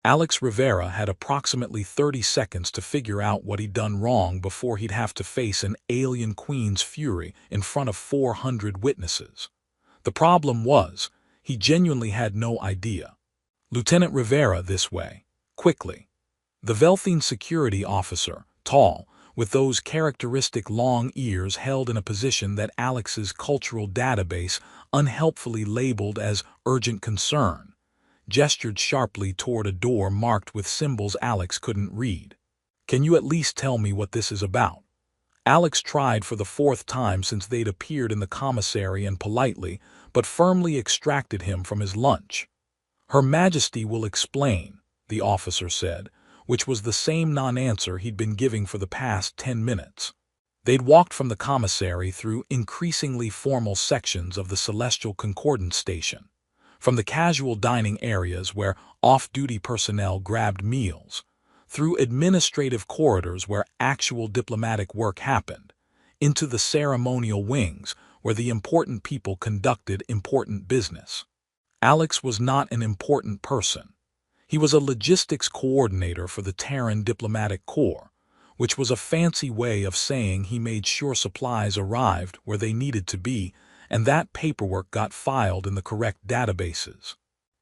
Alex Rivera had approximately 30 seconds to figure out what he'd done wrong before he'd have to face an alien queen's fury in front of 400 witnesses. The problem was, he genuinely had no idea. Lieutenant Rivera this way, quickly. The Velthine security officer, tall, with those characteristic long ears, held in a position that Alex's cultural database unhelpfully labeled as urgent concern, gestured sharply toward a door marked with symbols Alex couldn't read. "Can you at least tell me what this is about?" Alex tried for the fourth time since they'd appeared in the commissary and politely, but firmly extracted him from his lunch. "Her Majesty will explain," the officer said, which was the same non-answer he'd been giving for the past 10 minutes. They'd walked from the commissary through increasingly formal sections of the Celestial Concordance Station, from the casual dining areas where off-duty personnel grabbed meals, through administrative corridors where actual diplomatic work happened, into the ceremonial wings where the important people conducted important business. Alex was not an important person. He was a logistics coordinator for the Terran Diplomatic Corps, which was a fancy way of saying he made sure supplies arrived where they needed to be and that paperwork got filed in the correct databases.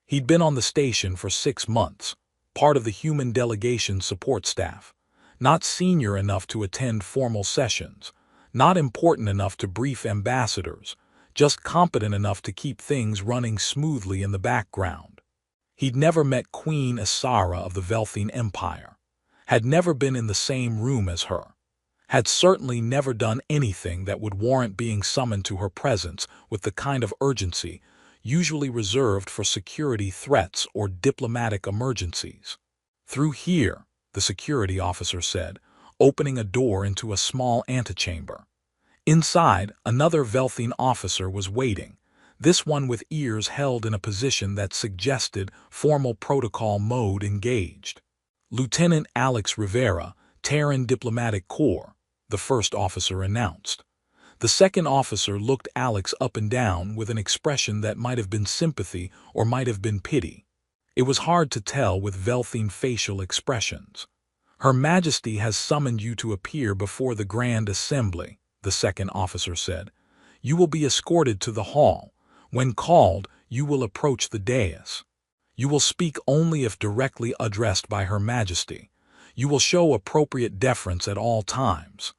He'd been on the station for 6 months, part of the human delegation support staff, not senior enough to attend formal sessions, not important enough to brief ambassadors, just competent enough to keep things running smoothly in the background. He'd never met Queen Isara of the Velthine Empire, had never been in the same room as her, had certainly never done anything that would warrant being summoned to her presence with the kind of urgency usually reserved for security threats or diplomatic emergencies. "Through here," the security officer said, opening a door into a small antechamber. Inside, another Velthine officer was waiting, this one with ears held in a position that suggested formal protocol mode engaged. "Lieutenant Alex Rivera, Terran Diplomatic Corps," the first officer announced. The second officer looked Alex up and down with an expression that might have been sympathy or might have been pity. It was hard to tell with Velthine facial expressions. "Her Majesty has summoned you to appear before the Grand Assembly," the second officer said. "You will be escorted to the hall. When called, you will approach the dais. You will speak only if directly addressed by Her Majesty. You will show appropriate deference at all times."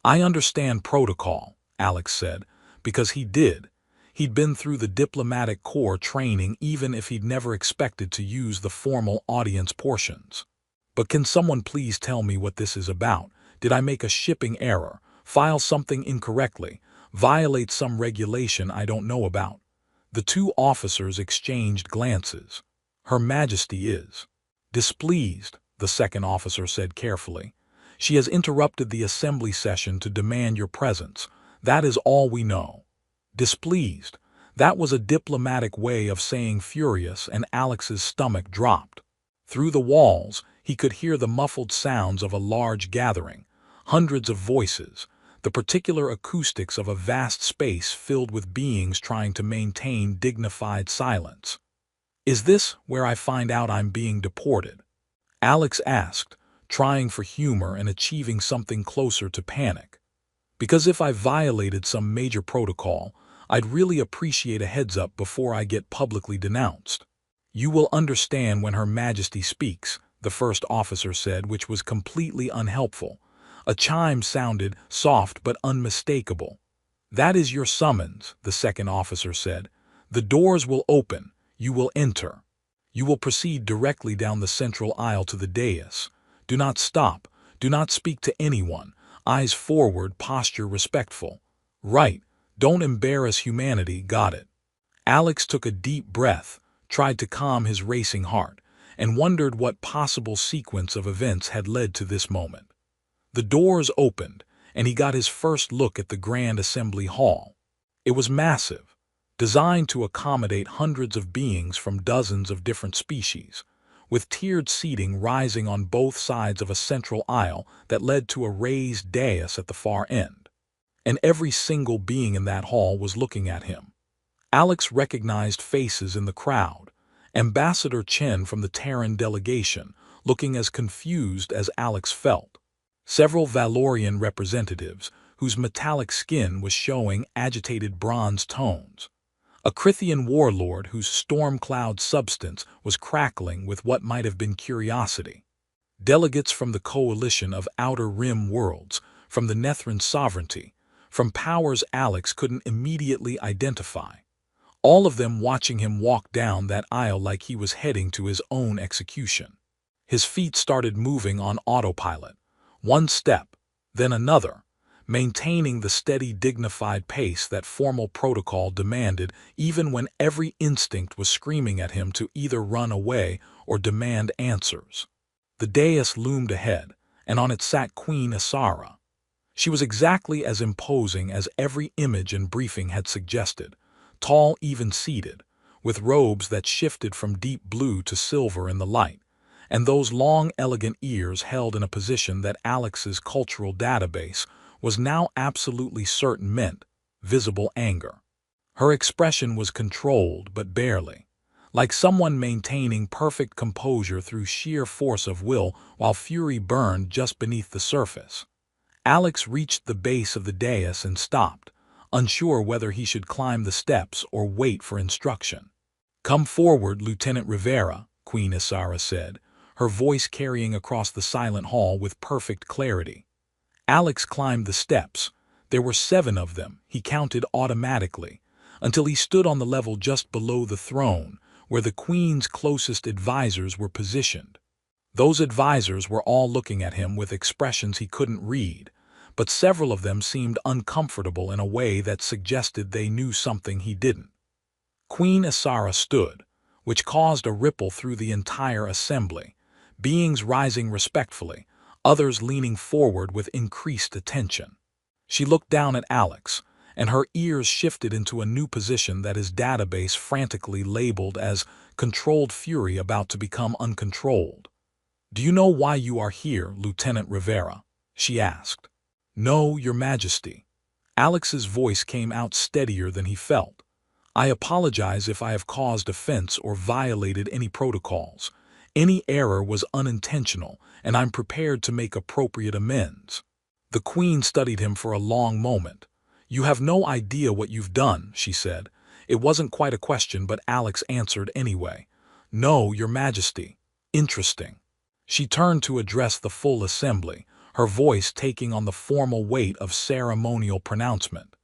"I understand protocol," Alex said, because he did. He'd been through the diplomatic corps training even if he'd never expected to use the formal audience portions. "But can someone please tell me what this is about? Did I make a shipping error, file something incorrectly, violate some regulation I don't know about?" The two officers exchanged glances. "Her Majesty is displeased," the second officer said carefully. "She has interrupted the assembly session to demand your presence. That is all we know." Displeased. That was a diplomatic way of saying furious, and Alex's stomach dropped. Through the walls, he could hear the muffled sounds of a large gathering, hundreds of voices, the particular acoustics of a vast space filled with beings trying to maintain dignified silence. "Is this where I find out I'm being deported?" Alex asked, trying for humor and achieving something closer to panic. "Because if I violated some major protocol, I'd really appreciate a heads-up before I get publicly denounced." "You will understand when Her Majesty speaks," the first officer said, which was completely unhelpful. A chime sounded soft but unmistakable. "That is your summons," the second officer said. "The doors will open. You will enter. You will proceed directly down the central aisle to the dais. Do not stop. Do not speak to anyone. Eyes forward, posture respectful." "Right. Don't embarrass humanity, got it." Alex took a deep breath, tried to calm his racing heart, and wondered what possible sequence of events had led to this moment. The doors opened, and he got his first look at the Grand Assembly Hall. It was massive, designed to accommodate hundreds of beings from dozens of different species, with tiered seating rising on both sides of a central aisle that led to a raised dais at the far end. And every single being in that hall was looking at him. Alex recognized faces in the crowd, Ambassador Chen from the Terran delegation, looking as confused as Alex felt. Several Valorian representatives, whose metallic skin was showing agitated bronze tones. A Crithian warlord whose storm cloud substance was crackling with what might have been curiosity. Delegates from the coalition of Outer Rim worlds, from the Nethran sovereignty, from powers Alex couldn't immediately identify. All of them watching him walk down that aisle like he was heading to his own execution. His feet started moving on autopilot, one step, then another, maintaining the steady, dignified pace that formal protocol demanded even when every instinct was screaming at him to either run away or demand answers. The dais loomed ahead, and on it sat Queen Isara. She was exactly as imposing as every image and briefing had suggested, tall, even-seated, with robes that shifted from deep blue to silver in the light, and those long, elegant ears held in a position that Alex's cultural database was now absolutely certain meant visible anger. Her expression was controlled, but barely, like someone maintaining perfect composure through sheer force of will while fury burned just beneath the surface. Alex reached the base of the dais and stopped, unsure whether he should climb the steps or wait for instruction. "Come forward, Lieutenant Rivera," Queen Isara said, her voice carrying across the silent hall with perfect clarity. Alex climbed the steps. There were 7 of them, he counted automatically, until he stood on the level just below the throne, where the Queen's closest advisors were positioned. Those advisors were all looking at him with expressions he couldn't read, but several of them seemed uncomfortable in a way that suggested they knew something he didn't. Queen Isara stood, which caused a ripple through the entire assembly, beings rising respectfully, others leaning forward with increased attention. She looked down at Alex, and her ears shifted into a new position that his database frantically labeled as controlled fury about to become uncontrolled. "Do you know why you are here, Lieutenant Rivera?" she asked. "No, Your Majesty." Alex's voice came out steadier than he felt. "I apologize if I have caused offense or violated any protocols. Any error was unintentional, and I'm prepared to make appropriate amends." The Queen studied him for a long moment. "You have no idea what you've done," she said. It wasn't quite a question, but Alex answered anyway. "No, Your Majesty." "Interesting." She turned to address the full assembly, her voice taking on the formal weight of ceremonial pronouncement.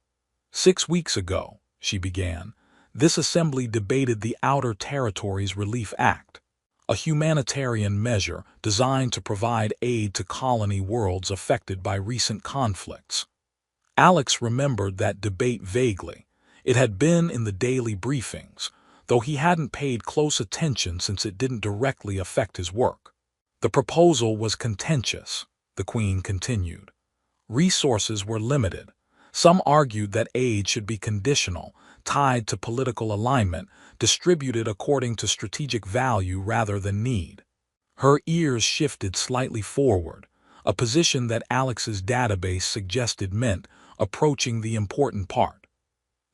"6 weeks ago," she began, "this assembly debated the Outer Territories Relief Act, a humanitarian measure designed to provide aid to colony worlds affected by recent conflicts." Alex remembered that debate vaguely. It had been in the daily briefings, though he hadn't paid close attention since it didn't directly affect his work. "The proposal was contentious," the Queen continued. "Resources were limited. Some argued that aid should be conditional, tied to political alignment, distributed according to strategic value rather than need." Her ears shifted slightly forward, a position that Alex's database suggested meant approaching the important part.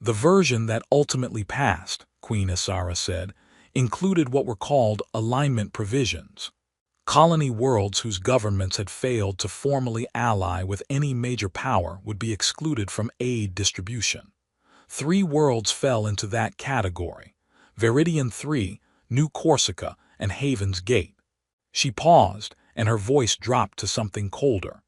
"The version that ultimately passed," Queen Isara said, "included what were called alignment provisions. Colony worlds whose governments had failed to formally ally with any major power would be excluded from aid distribution. 3 worlds fell into that category: Viridian 3, New Corsica, and Haven's Gate. She paused, and her voice dropped to something colder.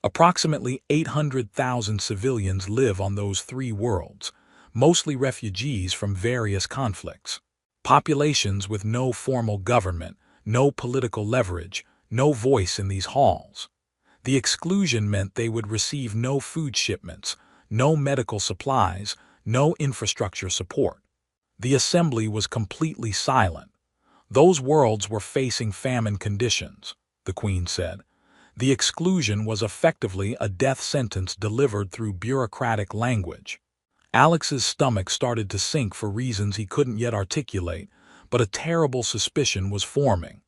Approximately 800,000 civilians live on those 3 worlds, mostly refugees from various conflicts. Populations with no formal government, no political leverage, no voice in these halls. The exclusion meant they would receive no food shipments, no medical supplies, no infrastructure support. The assembly was completely silent. "Those worlds were facing famine conditions," the Queen said. "The exclusion was effectively a death sentence delivered through bureaucratic language." Alex's stomach started to sink for reasons he couldn't yet articulate, but a terrible suspicion was forming.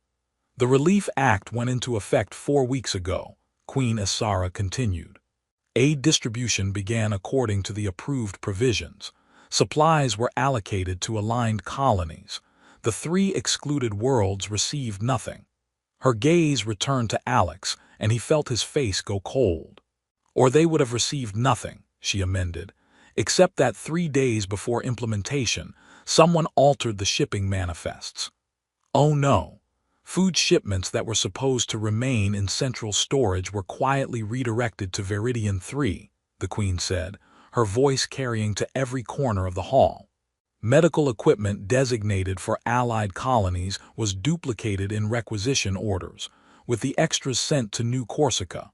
"The Relief Act went into effect 4 weeks ago," Queen Isara continued. "Aid distribution began according to the approved provisions. Supplies were allocated to aligned colonies. The three excluded worlds received nothing. Her gaze returned to Alex, and he felt his face go cold. Or they would have received nothing, she amended, except that 3 days before implementation, someone altered the shipping manifests. Oh no. Food shipments that were supposed to remain in central storage were quietly redirected to Veridian 3, the Queen said, her voice carrying to every corner of the hall. Medical equipment designated for Allied colonies was duplicated in requisition orders, with the extras sent to New Corsica.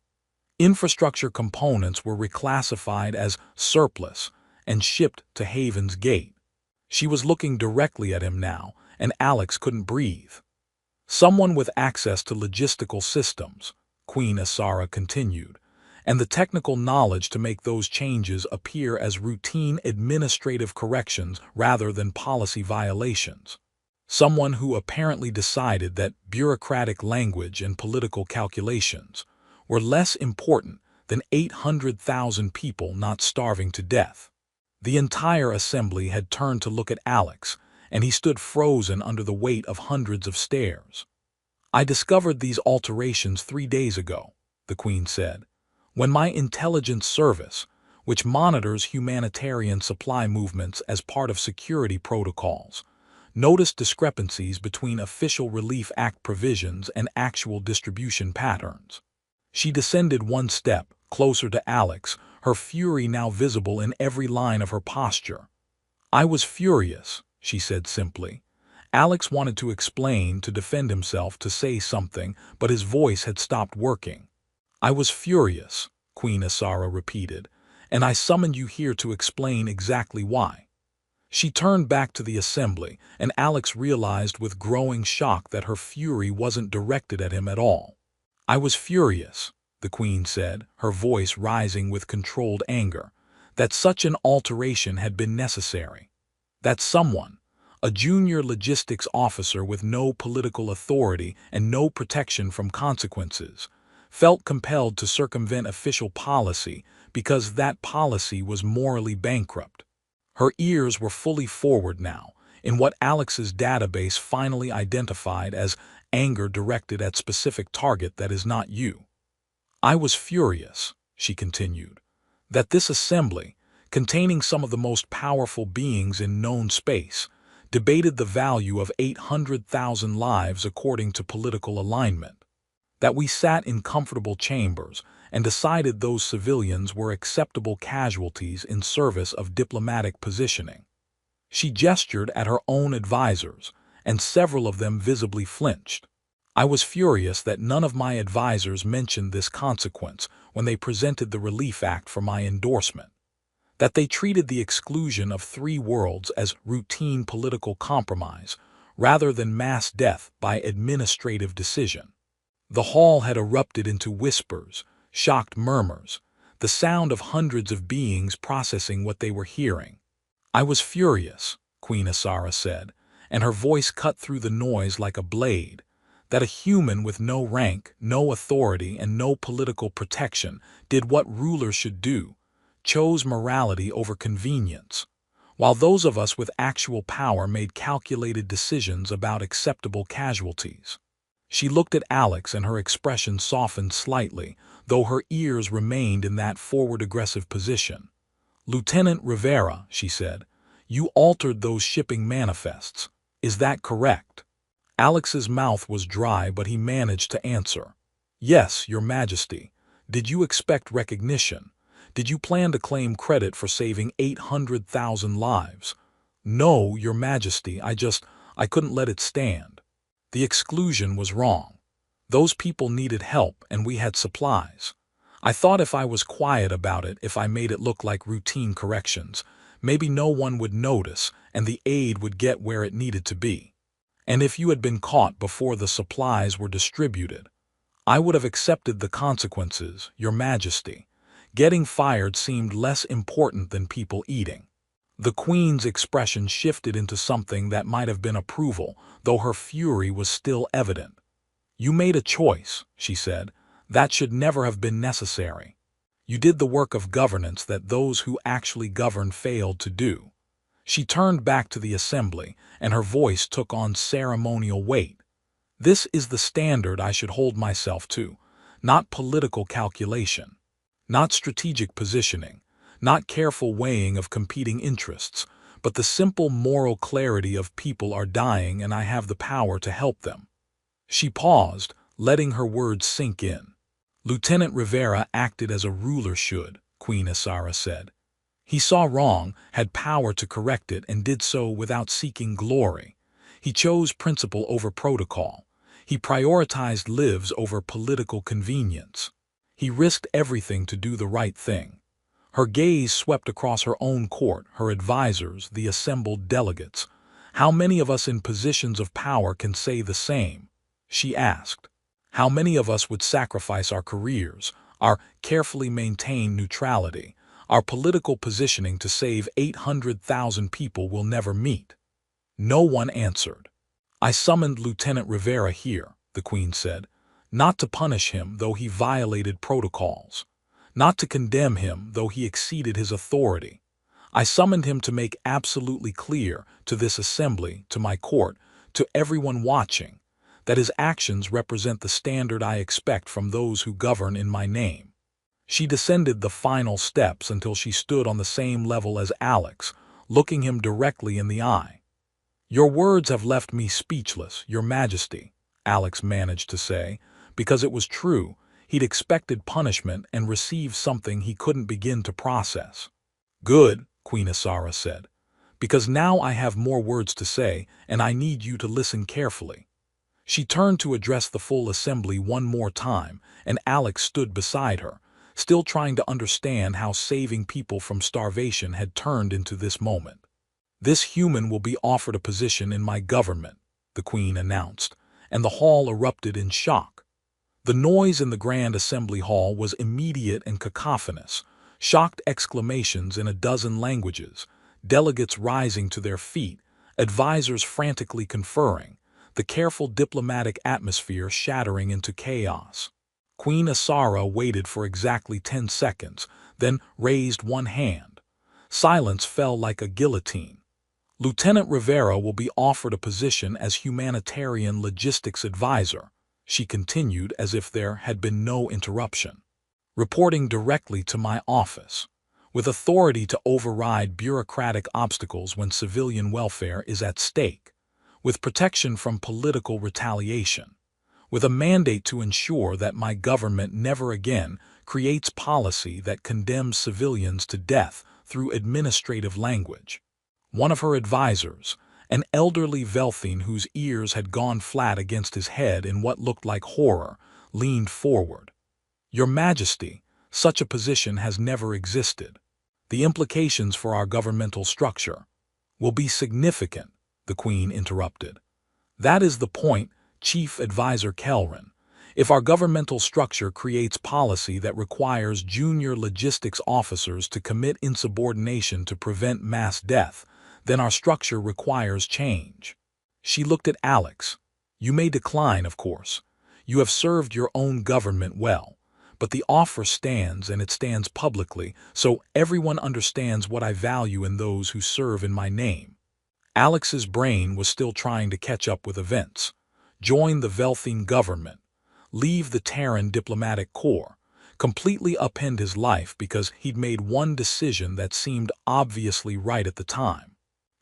Infrastructure components were reclassified as surplus and shipped to Haven's Gate. She was looking directly at him now, and Alex couldn't breathe. Someone with access to logistical systems, Queen Asara continued, and the technical knowledge to make those changes appear as routine administrative corrections rather than policy violations. Someone who apparently decided that bureaucratic language and political calculations were less important than 800,000 people not starving to death. The entire assembly had turned to look at Alex, and he stood frozen under the weight of hundreds of stares. I discovered these alterations 3 days ago, the Queen said, when my intelligence service, which monitors humanitarian supply movements as part of security protocols, noticed discrepancies between Official Relief Act provisions and actual distribution patterns. She descended 1 step, closer to Alex, her fury now visible in every line of her posture. I was furious, she said simply. Alex wanted to explain, to defend himself, to say something, but his voice had stopped working. I was furious, Queen Asara repeated, and I summoned you here to explain exactly why. She turned back to the assembly, and Alex realized with growing shock that her fury wasn't directed at him at all. I was furious, the Queen said, her voice rising with controlled anger, that such an alteration had been necessary. That someone, a junior logistics officer with no political authority and no protection from consequences, felt compelled to circumvent official policy because that policy was morally bankrupt. Her ears were fully forward now, in what Alex's database finally identified as anger directed at specific target that is not you. I was furious, she continued, that this assembly, containing some of the most powerful beings in known space, debated the value of 800,000 lives according to political alignment. That we sat in comfortable chambers and decided those civilians were acceptable casualties in service of diplomatic positioning. She gestured at her own advisors, and several of them visibly flinched. I was furious that none of my advisors mentioned this consequence when they presented the Relief Act for my endorsement. That they treated the exclusion of 3 worlds as routine political compromise rather than mass death by administrative decision. The hall had erupted into whispers, shocked murmurs, the sound of hundreds of beings processing what they were hearing. I was furious, Queen Asara said, and her voice cut through the noise like a blade, that a human with no rank, no authority, and no political protection did what rulers should do, chose morality over convenience, while those of us with actual power made calculated decisions about acceptable casualties. She looked at Alex and her expression softened slightly, though her ears remained in that forward aggressive position. Lieutenant Rivera, she said, you altered those shipping manifests. Is that correct? Alex's mouth was dry, but he managed to answer. Yes, Your Majesty. Did you expect recognition? Did you plan to claim credit for saving 800,000 lives? No, Your Majesty, I couldn't let it stand. The exclusion was wrong. Those people needed help and we had supplies. I thought if I was quiet about it, if I made it look like routine corrections, maybe no one would notice and the aid would get where it needed to be. And if you had been caught before the supplies were distributed, I would have accepted the consequences, Your Majesty. Getting fired seemed less important than people eating. The Queen's expression shifted into something that might have been approval, though her fury was still evident. You made a choice, she said. That should never have been necessary. You did the work of governance that those who actually govern failed to do. She turned back to the assembly, and her voice took on ceremonial weight. This is the standard I should hold myself to, not political calculation, not strategic positioning, not careful weighing of competing interests, but the simple moral clarity of people are dying and I have the power to help them. She paused, letting her words sink in. Lieutenant Rivera acted as a ruler should, Queen Isara said. He saw wrong, had power to correct it, and did so without seeking glory. He chose principle over protocol. He prioritized lives over political convenience. He risked everything to do the right thing. Her gaze swept across her own court, her advisors, the assembled delegates. How many of us in positions of power can say the same? She asked. How many of us would sacrifice our careers, our carefully maintained neutrality, our political positioning to save 800,000 people we'll never meet? No one answered. I summoned Lieutenant Rivera here, the Queen said, not to punish him though he violated protocols, not to condemn him though he exceeded his authority. I summoned him to make absolutely clear to this assembly, to my court, to everyone watching, that his actions represent the standard I expect from those who govern in my name. She descended the final steps until she stood on the same level as Alex, looking him directly in the eye. Your words have left me speechless, Your Majesty, Alex managed to say, because it was true. He'd expected punishment and received something he couldn't begin to process. Good, Queen Isara said, because now I have more words to say, and I need you to listen carefully. She turned to address the full assembly one more time, and Alex stood beside her, still trying to understand how saving people from starvation had turned into this moment. This human will be offered a position in my government, the Queen announced, and the hall erupted in shock. The noise in the Grand Assembly Hall was immediate and cacophonous, shocked exclamations in a dozen languages, delegates rising to their feet, advisors frantically conferring, the careful diplomatic atmosphere shattering into chaos. Queen Isara waited for exactly 10 seconds, then raised one hand. Silence fell like a guillotine. Lieutenant Rivera will be offered a position as humanitarian logistics advisor, she continued as if there had been no interruption. Reporting directly to my office, with authority to override bureaucratic obstacles when civilian welfare is at stake, with protection from political retaliation, with a mandate to ensure that my government never again creates policy that condemns civilians to death through administrative language. One of her advisors, an elderly Velthine whose ears had gone flat against his head in what looked like horror, leaned forward. Your Majesty, such a position has never existed. The implications for our governmental structure will be significant, the Queen interrupted. That is the point, Chief Advisor Kelrin. If our governmental structure creates policy that requires junior logistics officers to commit insubordination to prevent mass death, then our structure requires change. She looked at Alex. You may decline, of course. You have served your own government well. But the offer stands, and it stands publicly, so everyone understands what I value in those who serve in my name. Alex's brain was still trying to catch up with events. Join the Velthine government. Leave the Terran diplomatic corps. Completely upend his life because he'd made one decision that seemed obviously right at the time.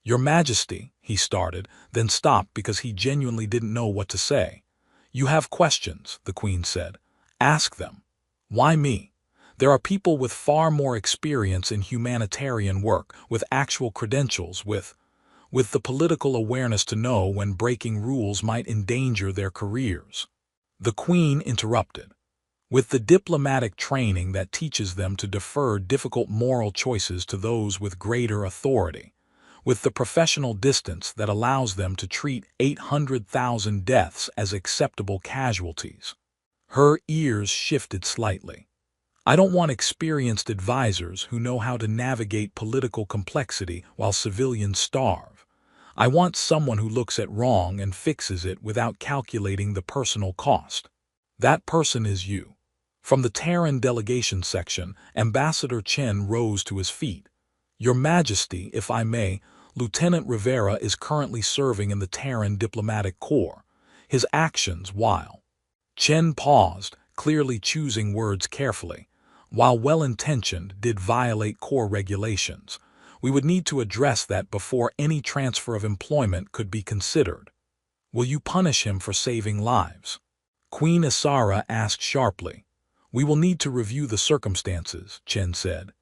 Your Majesty, he started, then stopped because he genuinely didn't know what to say. You have questions, the Queen said. Ask them. Why me? There are people with far more experience in humanitarian work, with actual credentials, with the political awareness to know when breaking rules might endanger their careers. The Queen interrupted. With the diplomatic training that teaches them to defer difficult moral choices to those with greater authority. With the professional distance that allows them to treat 800,000 deaths as acceptable casualties. Her ears shifted slightly. I don't want experienced advisors who know how to navigate political complexity while civilians starve. I want someone who looks at wrong and fixes it without calculating the personal cost. That person is you. From the Terran delegation section, Ambassador Chen rose to his feet. Your Majesty, if I may, Lieutenant Rivera is currently serving in the Terran Diplomatic Corps. His actions, while Chen paused, clearly choosing words carefully, while well-intentioned, did violate Corps regulations. We would need to address that before any transfer of employment could be considered. Will you punish him for saving lives? Queen Isara asked sharply. We will need to review the circumstances, Chen said.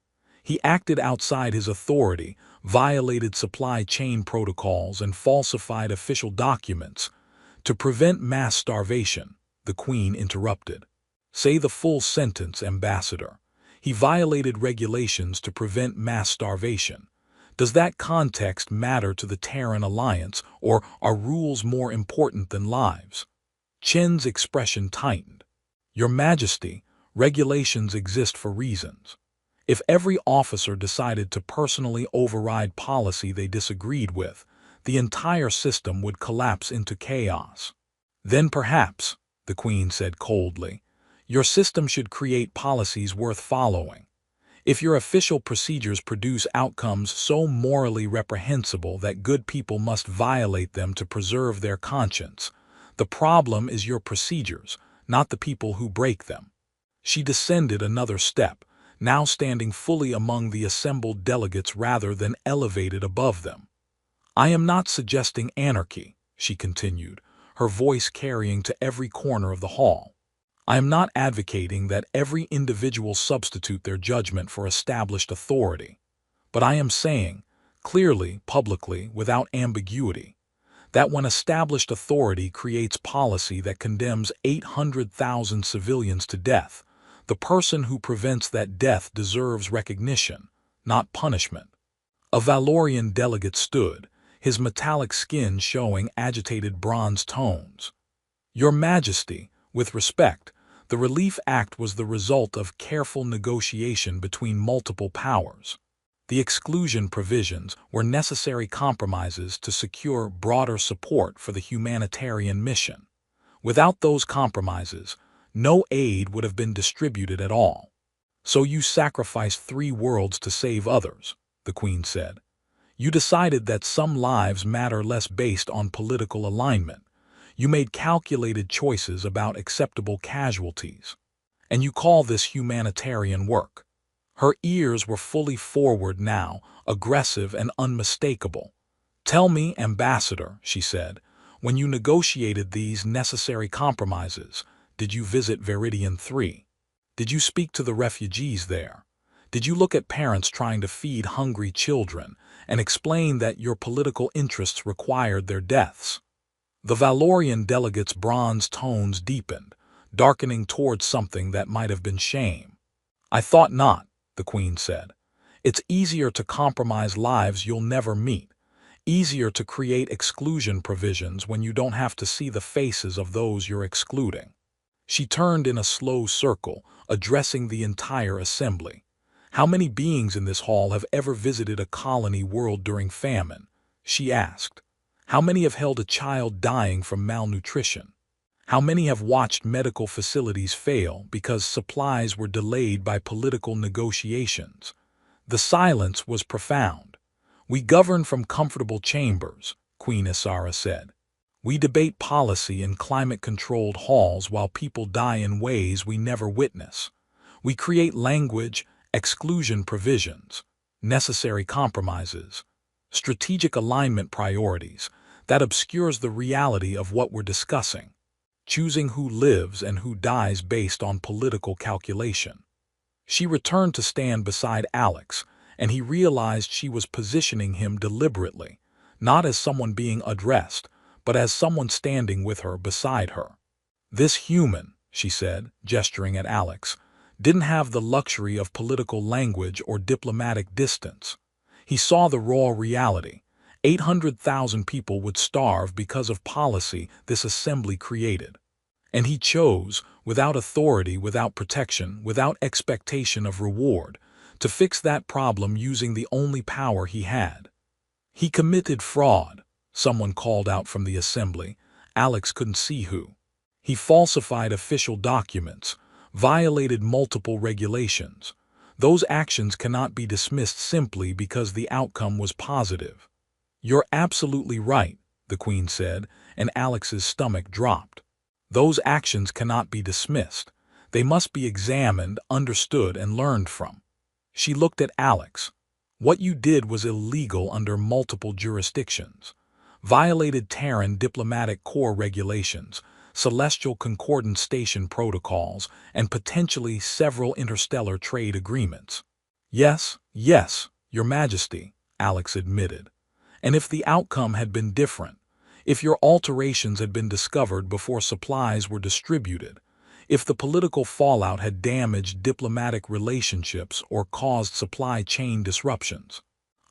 He acted outside his authority, violated supply chain protocols, and falsified official documents. To prevent mass starvation, the Queen interrupted. Say the full sentence, Ambassador. He violated regulations to prevent mass starvation. Does that context matter to the Terran Alliance, or are rules more important than lives? Chen's expression tightened. Your Majesty, regulations exist for reasons. If every officer decided to personally override policy they disagreed with, the entire system would collapse into chaos. Then perhaps, the Queen said coldly, your system should create policies worth following. If your official procedures produce outcomes so morally reprehensible that good people must violate them to preserve their conscience, the problem is your procedures, not the people who break them. She descended another step, now standing fully among the assembled delegates rather than elevated above them. I am not suggesting anarchy, she continued, her voice carrying to every corner of the hall. I am not advocating that every individual substitute their judgment for established authority. But I am saying, clearly, publicly, without ambiguity, that when established authority creates policy that condemns 800,000 civilians to death, the person who prevents that death deserves recognition, not punishment. A Valorian delegate stood, his metallic skin showing agitated bronze tones. Your Majesty, with respect, the Relief Act was the result of careful negotiation between multiple powers. The exclusion provisions were necessary compromises to secure broader support for the humanitarian mission. Without those compromises, no aid would have been distributed at all. So you sacrificed 3 worlds to save others, the Queen said. You decided that some lives matter less based on political alignment. You made calculated choices about acceptable casualties. And you call this humanitarian work. Her ears were fully forward now, aggressive and unmistakable. Tell me, Ambassador, she said, when you negotiated these necessary compromises, did you visit Veridian 3? Did you speak to the refugees there? Did you look at parents trying to feed hungry children and explain that your political interests required their deaths? The Valorian delegate's bronze tones deepened, darkening towards something that might have been shame. I thought not, the Queen said. It's easier to compromise lives you'll never meet, easier to create exclusion provisions when you don't have to see the faces of those you're excluding. She turned in a slow circle, addressing the entire assembly. How many beings in this hall have ever visited a colony world during famine? She asked. How many have held a child dying from malnutrition? How many have watched medical facilities fail because supplies were delayed by political negotiations? The silence was profound. We govern from comfortable chambers, Queen Isara said. We debate policy in climate-controlled halls while people die in ways we never witness. We create language, exclusion provisions, necessary compromises, strategic alignment priorities that obscures the reality of what we're discussing, choosing who lives and who dies based on political calculation. She returned to stand beside Alex, and he realized she was positioning him deliberately, not as someone being addressed, but as someone standing with her beside her. This human, she said, gesturing at Alex, didn't have the luxury of political language or diplomatic distance. He saw the raw reality. 800,000 people would starve because of policy this assembly created. And he chose, without authority, without protection, without expectation of reward, to fix that problem using the only power he had. He committed fraud, someone called out from the assembly. Alex couldn't see who. He falsified official documents, violated multiple regulations. Those actions cannot be dismissed simply because the outcome was positive. You're absolutely right, the Queen said, and Alex's stomach dropped. Those actions cannot be dismissed. They must be examined, understood, and learned from. She looked at Alex. What you did was illegal under multiple jurisdictions. Violated Terran diplomatic corps regulations, celestial concordance station protocols, and potentially several interstellar trade agreements. Yes, yes, Your Majesty, Alex admitted. And if the outcome had been different, if your alterations had been discovered before supplies were distributed, if the political fallout had damaged diplomatic relationships or caused supply chain disruptions,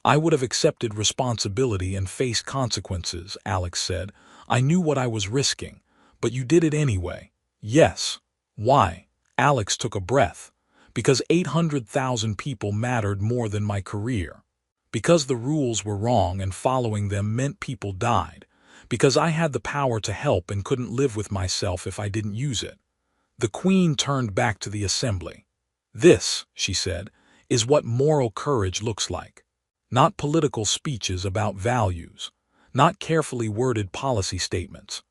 I would have accepted responsibility and faced consequences, Alex said. I knew what I was risking, but you did it anyway. Yes. Why? Alex took a breath. Because 800,000 people mattered more than my career. Because the rules were wrong and following them meant people died. Because I had the power to help and couldn't live with myself if I didn't use it. The Queen turned back to the assembly. This, she said, is what moral courage looks like. Not political speeches about values, not carefully worded policy statements,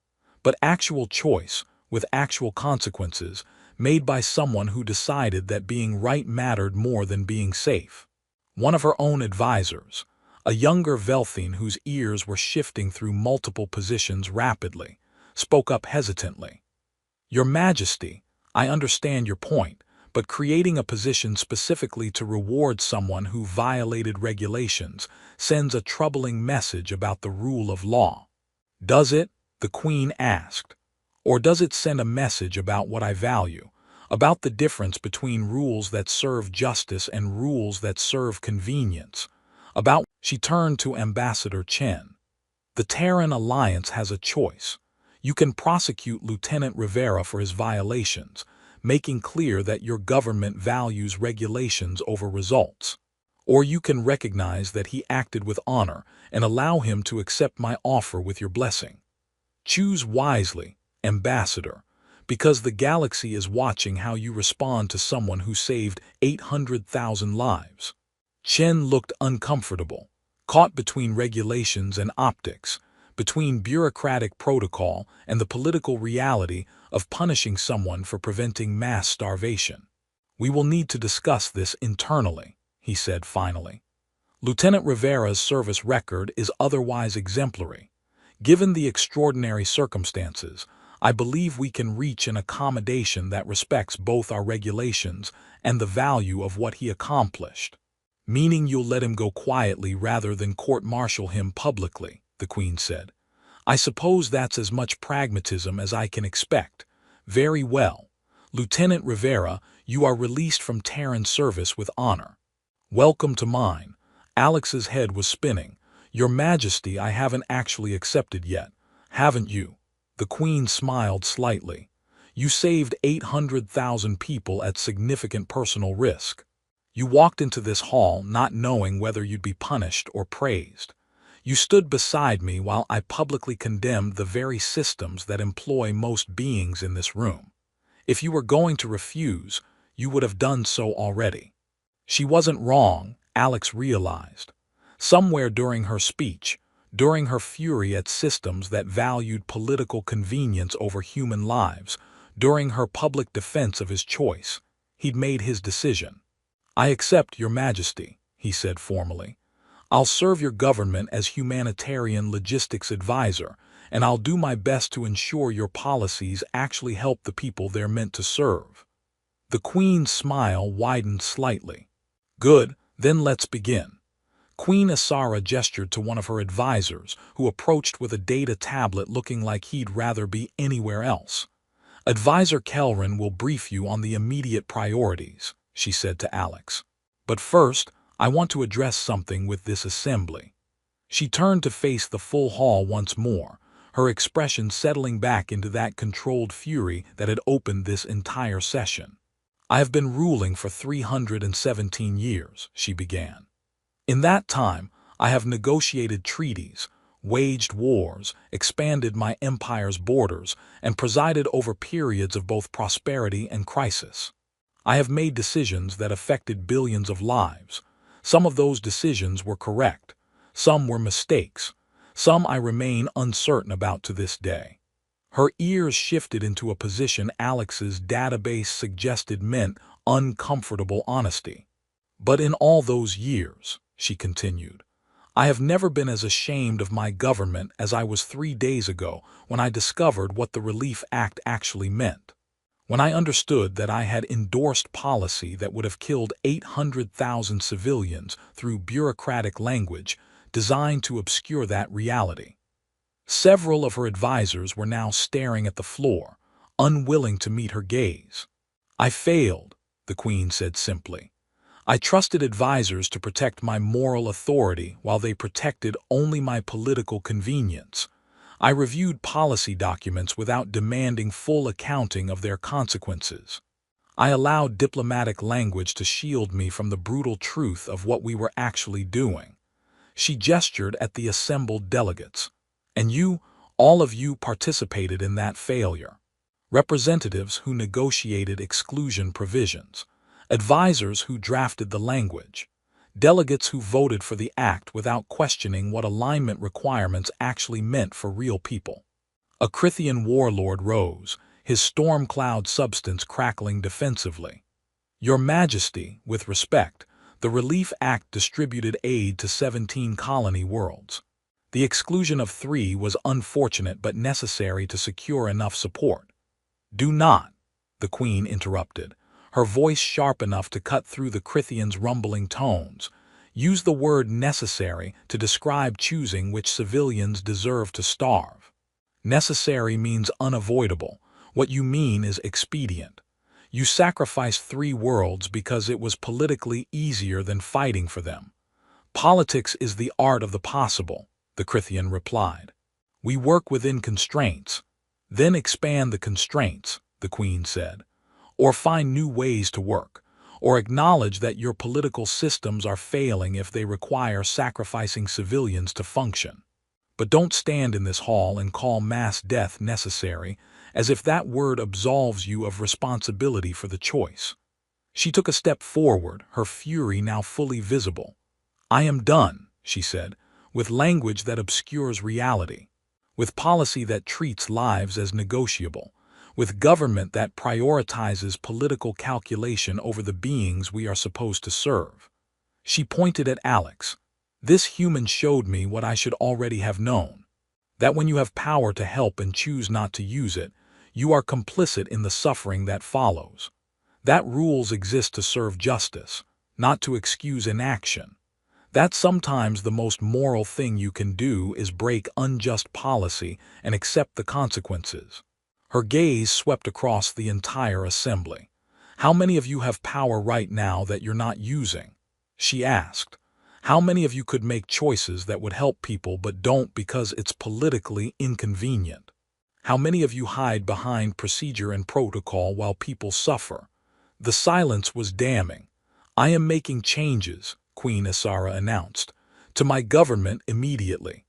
but actual choice with actual consequences made by someone who decided that being right mattered more than being safe. One of her own advisors, a younger Velthine whose ears were shifting through multiple positions rapidly, spoke up hesitantly. Your Majesty, I understand your point, but creating a position specifically to reward someone who violated regulations sends a troubling message about the rule of law. Does it? The Queen asked. Or does it send a message about what I value, about the difference between rules that serve justice and rules that serve convenience? She turned to Ambassador Chen. The Terran Alliance has a choice. You can prosecute Lieutenant Rivera for his violations, making clear that your government values regulations over results. Or you can recognize that he acted with honor and allow him to accept my offer with your blessing. Choose wisely, Ambassador, because the galaxy is watching how you respond to someone who saved 800,000 lives. Chen looked uncomfortable, caught between regulations and optics, between bureaucratic protocol and the political reality of punishing someone for preventing mass starvation. We will need to discuss this internally, he said finally. Lieutenant Rivera's service record is otherwise exemplary. Given the extraordinary circumstances, I believe we can reach an accommodation that respects both our regulations and the value of what he accomplished. Meaning you'll let him go quietly rather than court-martial him publicly, the Queen said. I suppose that's as much pragmatism as I can expect. Very well. Lieutenant Rivera, you are released from Terran service with honor. Welcome to mine. Alex's head was spinning. Your Majesty, I haven't actually accepted yet. Haven't you? The Queen smiled slightly. You saved 800,000 people at significant personal risk. You walked into this hall not knowing whether you'd be punished or praised. You stood beside me while I publicly condemned the very systems that employ most beings in this room. If you were going to refuse, you would have done so already. She wasn't wrong, Alex realized. Somewhere during her speech, during her fury at systems that valued political convenience over human lives, during her public defense of his choice, he'd made his decision. I accept, Your Majesty, he said formally. I'll serve your government as humanitarian logistics advisor, and I'll do my best to ensure your policies actually help the people they're meant to serve. The Queen's smile widened slightly. Good, then let's begin. Queen Asara gestured to one of her advisors, who approached with a data tablet looking like he'd rather be anywhere else. Advisor Kelrin will brief you on the immediate priorities, she said to Alex. But first, I want to address something with this assembly. She turned to face the full hall once more, her expression settling back into that controlled fury that had opened this entire session. I have been ruling for 317 years, she began. In that time, I have negotiated treaties, waged wars, expanded my empire's borders, and presided over periods of both prosperity and crisis. I have made decisions that affected billions of lives. Some of those decisions were correct. Some were mistakes. Some I remain uncertain about to this day. Her ears shifted into a position Alex's database suggested meant uncomfortable honesty. But in all those years, she continued, I have never been as ashamed of my government as I was 3 days ago when I discovered what the Relief Act actually meant. When I understood that I had endorsed policy that would have killed 800,000 civilians through bureaucratic language designed to obscure that reality. Several of her advisors were now staring at the floor, unwilling to meet her gaze. I failed, the Queen said simply. I trusted advisors to protect my moral authority while they protected only my political convenience. I reviewed policy documents without demanding full accounting of their consequences. I allowed diplomatic language to shield me from the brutal truth of what we were actually doing. She gestured at the assembled delegates. And you, all of you, participated in that failure. Representatives who negotiated exclusion provisions, advisors who drafted the language, delegates who voted for the act without questioning what alignment requirements actually meant for real people. A Crithian warlord rose, his storm cloud substance crackling defensively. Your Majesty, with respect, the Relief Act distributed aid to 17 colony worlds. The exclusion of 3 was unfortunate but necessary to secure enough support. Do not, the Queen interrupted, her voice sharp enough to cut through the Crithian's rumbling tones, use the word necessary to describe choosing which civilians deserve to starve. Necessary means unavoidable. What you mean is expedient. You sacrificed 3 worlds because it was politically easier than fighting for them. Politics is the art of the possible, the Crithian replied. We work within constraints, then expand the constraints, the Queen said, or find new ways to work, or acknowledge that your political systems are failing if they require sacrificing civilians to function. But don't stand in this hall and call mass death necessary, as if that word absolves you of responsibility for the choice. She took a step forward, her fury now fully visible. I am done, she said, with language that obscures reality, with policy that treats lives as negotiable, with government that prioritizes political calculation over the beings we are supposed to serve. She pointed at Alex. This human showed me what I should already have known, that when you have power to help and choose not to use it, you are complicit in the suffering that follows. That rules exist to serve justice, not to excuse inaction. That sometimes the most moral thing you can do is break unjust policy and accept the consequences. Her gaze swept across the entire assembly. How many of you have power right now that you're not using? She asked. How many of you could make choices that would help people but don't because it's politically inconvenient? How many of you hide behind procedure and protocol while people suffer? The silence was damning. I am making changes, Queen Isara announced, to my government immediately.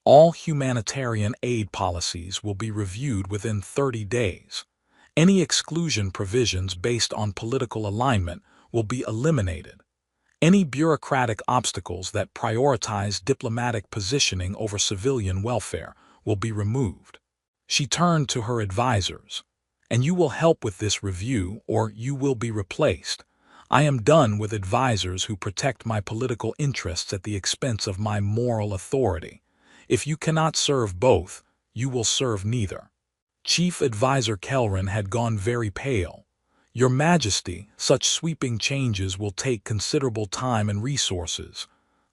All humanitarian aid policies will be reviewed within 30 days. Any exclusion provisions based on political alignment will be eliminated. Any bureaucratic obstacles that prioritize diplomatic positioning over civilian welfare will be removed. She turned to her advisors. And you will help with this review or you will be replaced. I am done with advisors who protect my political interests at the expense of my moral authority. If you cannot serve both, you will serve neither. Chief Advisor Kelrin had gone very pale. Your Majesty, such sweeping changes will take considerable time and resources.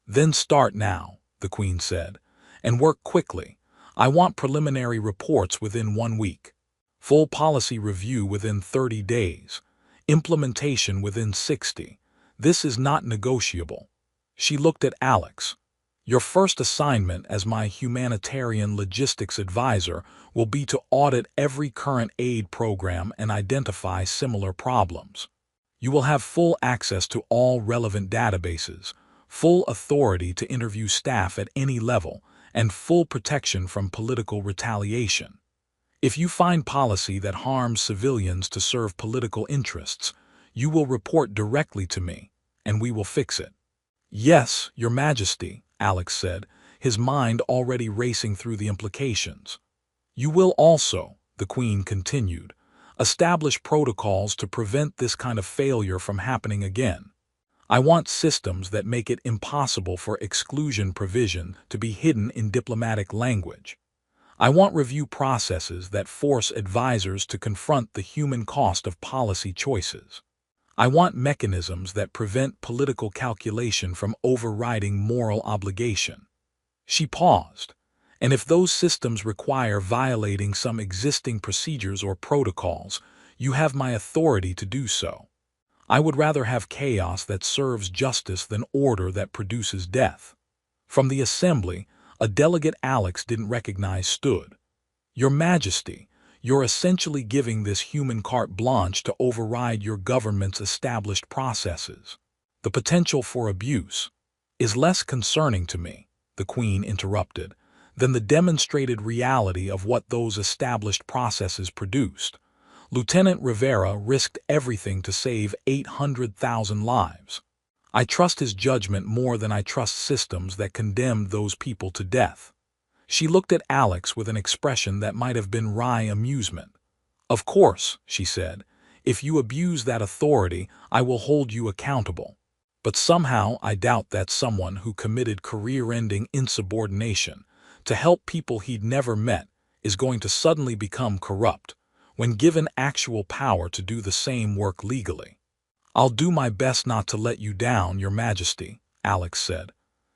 Then start now, the Queen said, and work quickly. I want preliminary reports within 1 week. Full policy review within 30 days. Implementation within 60. This is not negotiable. She looked at Alex. Your first assignment as my humanitarian logistics advisor will be to audit every current aid program and identify similar problems. You will have full access to all relevant databases, full authority to interview staff at any level, and full protection from political retaliation. If you find policy that harms civilians to serve political interests, you will report directly to me, and we will fix it. Yes, Your Majesty, Alex said, his mind already racing through the implications. You will also, the Queen continued, establish protocols to prevent this kind of failure from happening again. I want systems that make it impossible for exclusion provision to be hidden in diplomatic language. I want review processes that force advisors to confront the human cost of policy choices. I want mechanisms that prevent political calculation from overriding moral obligation. She paused. And if those systems require violating some existing procedures or protocols, you have my authority to do so. I would rather have chaos that serves justice than order that produces death. From the assembly, a delegate Alex didn't recognize stood. Your Majesty, you're essentially giving this human carte blanche to override your government's established processes. The potential for abuse is less concerning to me, the Queen interrupted, than the demonstrated reality of what those established processes produced. Lieutenant Rivera risked everything to save 800,000 lives. I trust his judgment more than I trust systems that condemned those people to death. She looked at Alex with an expression that might have been wry amusement. Of course, she said, if you abuse that authority, I will hold you accountable. But somehow I doubt that someone who committed career-ending insubordination to help people he'd never met is going to suddenly become corrupt when given actual power to do the same work legally. I'll do my best not to let you down, Your Majesty, Alex said.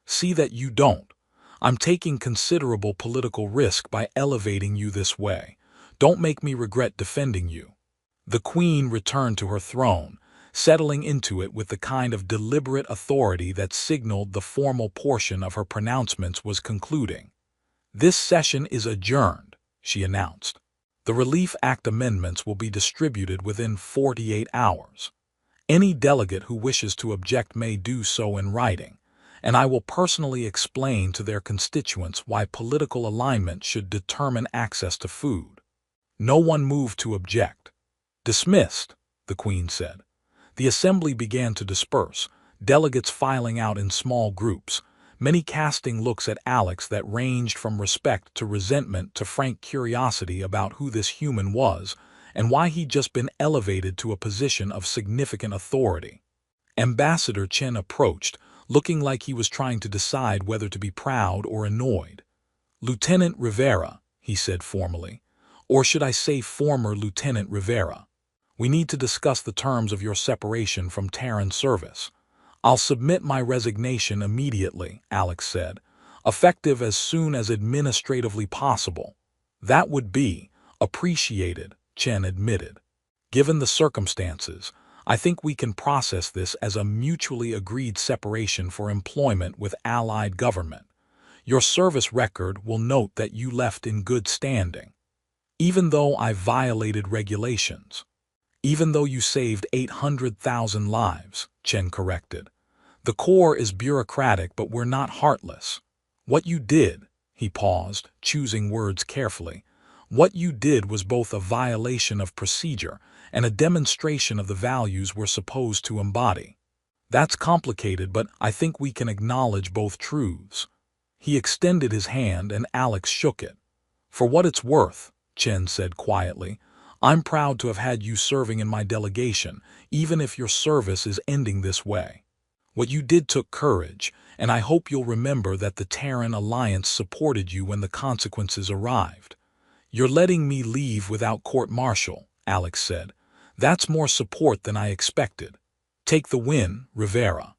See that you don't. I'm taking considerable political risk by elevating you this way. Don't make me regret defending you. The Queen returned to her throne, settling into it with the kind of deliberate authority that signaled the formal portion of her pronouncements was concluding. This session is adjourned, she announced. The Relief Act amendments will be distributed within 48 hours. Any delegate who wishes to object may do so in writing, and I will personally explain to their constituents why political alignment should determine access to food. No one moved to object. Dismissed, the Queen said. The assembly began to disperse, delegates filing out in small groups, many casting looks at Alex that ranged from respect to resentment to frank curiosity about who this human was and why he'd just been elevated to a position of significant authority. Ambassador Chen approached, looking like he was trying to decide whether to be proud or annoyed. Lieutenant Rivera, he said formally, or should I say former Lieutenant Rivera. We need to discuss the terms of your separation from Terran service. I'll submit my resignation immediately, Alex said, effective as soon as administratively possible. That would be appreciated, Chen admitted. Given the circumstances, I think we can process this as a mutually agreed separation for employment with allied government. Your service record will note that you left in good standing. Even though I violated regulations. Even though you saved 800,000 lives, Chen corrected. The Corps is bureaucratic, but we're not heartless. What you did, he paused, choosing words carefully, what you did was both a violation of procedure and a demonstration of the values we're supposed to embody. That's complicated, but I think we can acknowledge both truths. He extended his hand and Alex shook it. For what it's worth, Chen said quietly, I'm proud to have had you serving in my delegation, even if your service is ending this way. What you did took courage, and I hope you'll remember that the Terran Alliance supported you when the consequences arrived. You're letting me leave without court-martial, Alex said. That's more support than I expected. Take the win, Rivera.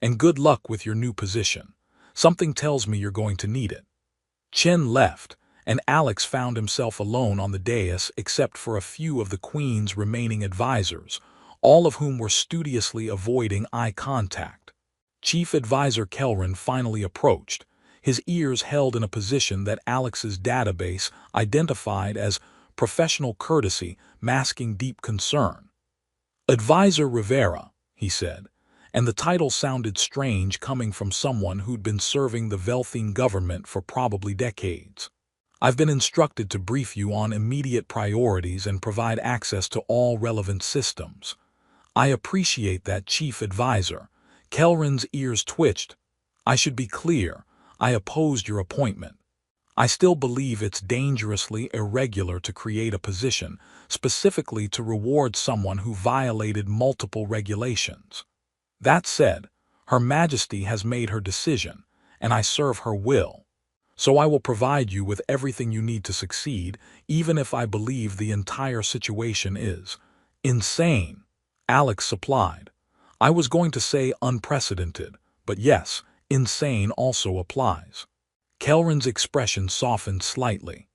And good luck with your new position. Something tells me you're going to need it. Chen left, and Alex found himself alone on the dais except for a few of the Queen's remaining advisors, all of whom were studiously avoiding eye contact. Chief Advisor Kelrin finally approached, his ears held in a position that Alex's database identified as professional courtesy masking deep concern. Advisor Rivera, he said, and the title sounded strange coming from someone who'd been serving the Velthine government for probably decades. I've been instructed to brief you on immediate priorities and provide access to all relevant systems. I appreciate that, Chief Advisor. Kelrin's ears twitched. I should be clear, I opposed your appointment. I still believe it's dangerously irregular to create a position, specifically to reward someone who violated multiple regulations. That said, Her Majesty has made her decision, and I serve her will. So I will provide you with everything you need to succeed, even if I believe the entire situation is insane. Alex supplied. I was going to say unprecedented, but yes, insane also applies. Kelrin's expression softened slightly.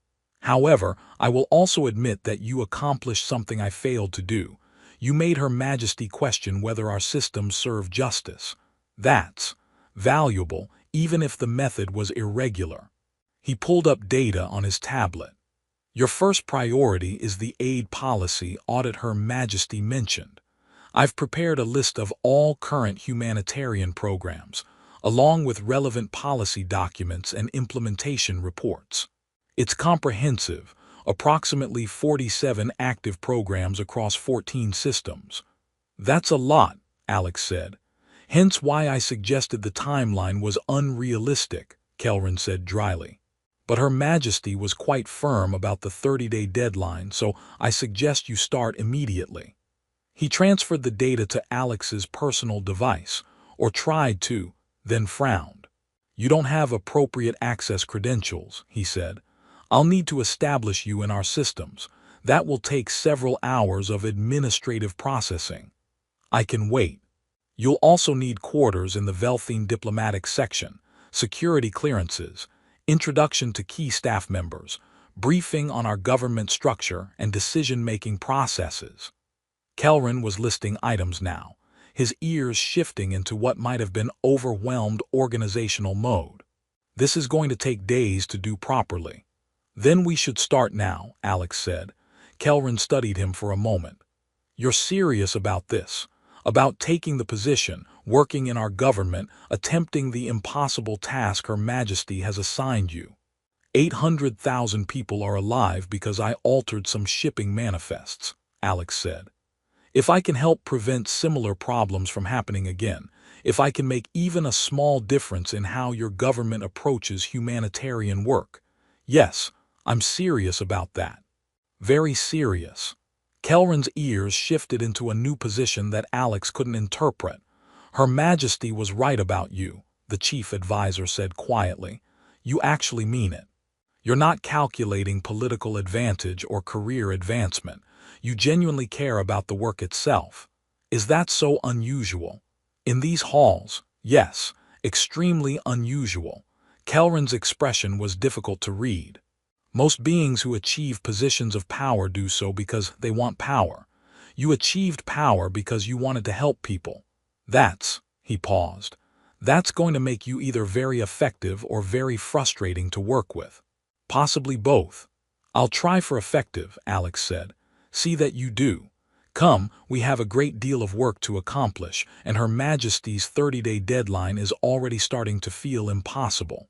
However, I will also admit that you accomplished something I failed to do. You made Her Majesty question whether our systems serve justice. That's valuable, even if the method was irregular. He pulled up data on his tablet. Your first priority is the aid policy audit Her Majesty mentioned. I've prepared a list of all current humanitarian programs, along with relevant policy documents and implementation reports. It's comprehensive, approximately 47 active programs across 14 systems. That's a lot, Alex said. Hence why I suggested the timeline was unrealistic, Kelrin said dryly. But Her Majesty was quite firm about the 30-day deadline, so I suggest you start immediately. He transferred the data to Alex's personal device, or tried to, then frowned. You don't have appropriate access credentials, he said. I'll need to establish you in our systems. That will take several hours of administrative processing. I can wait. You'll also need quarters in the Velthine diplomatic section, security clearances, introduction to key staff members, briefing on our government structure and decision-making processes. Kelrin was listing items now, his ears shifting into what might have been overwhelmed organizational mode. This is going to take days to do properly. Then we should start now, Alex said. Kelrin studied him for a moment. You're serious about this, about taking the position, working in our government, attempting the impossible task Her Majesty has assigned you. 800,000 people are alive because I altered some shipping manifests, Alex said. If I can help prevent similar problems from happening again, if I can make even a small difference in how your government approaches humanitarian work, yes, I'm serious about that. Very serious. Kelrin's ears shifted into a new position that Alex couldn't interpret. Her Majesty was right about you, the chief advisor said quietly. You actually mean it. You're not calculating political advantage or career advancement. You genuinely care about the work itself. Is that so unusual? In these halls, yes, extremely unusual. Kelrin's expression was difficult to read. Most beings who achieve positions of power do so because they want power. You achieved power because you wanted to help people. He paused. That's going to make you either very effective or very frustrating to work with. Possibly both. I'll try for effective, Alex said. See that you do. Come, we have a great deal of work to accomplish, and Her Majesty's 30-day deadline is already starting to feel impossible.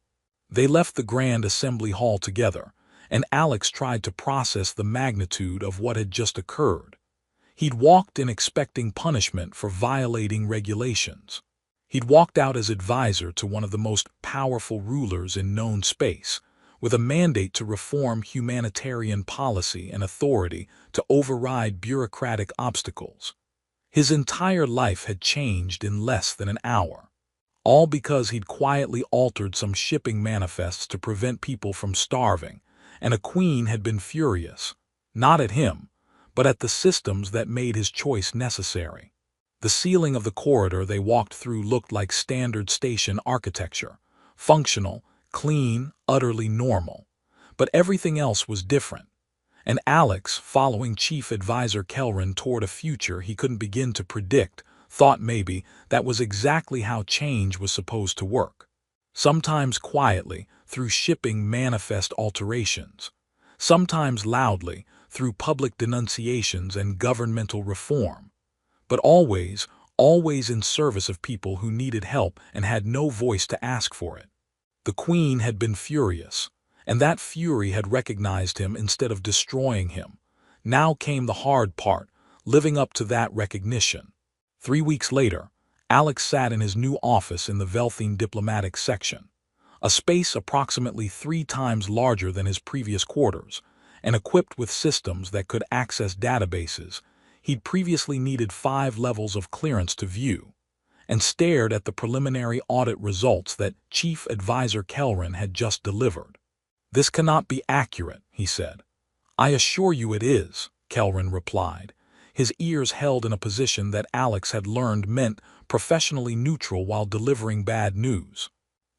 They left the Grand Assembly Hall together, and Alex tried to process the magnitude of what had just occurred. He'd walked in expecting punishment for violating regulations. He'd walked out as advisor to one of the most powerful rulers in known space, with a mandate to reform humanitarian policy and authority to override bureaucratic obstacles. His entire life had changed in less than an hour, all because he'd quietly altered some shipping manifests to prevent people from starving, and a queen had been furious, not at him, but at the systems that made his choice necessary. The ceiling of the corridor they walked through looked like standard station architecture, functional, clean, utterly normal. But everything else was different. And Alex, following Chief Advisor Kelrin toward a future he couldn't begin to predict, thought maybe that was exactly how change was supposed to work. Sometimes quietly, through shipping manifest alterations. Sometimes loudly, through public denunciations and governmental reform. But always in service of people who needed help and had no voice to ask for it. The Queen had been furious, and that fury had recognized him instead of destroying him. Now came the hard part, living up to that recognition. 3 weeks later, Alex sat in his new office in the Velthine diplomatic section. a space approximately 3 times larger than his previous quarters, and equipped with systems that could access databases he'd previously needed 5 levels of clearance to view, and stared at the preliminary audit results that Chief Advisor Kelrin had just delivered. "This cannot be accurate," he said. "I assure you it is," Kelrin replied, his ears held in a position that Alex had learned meant professionally neutral while delivering bad news.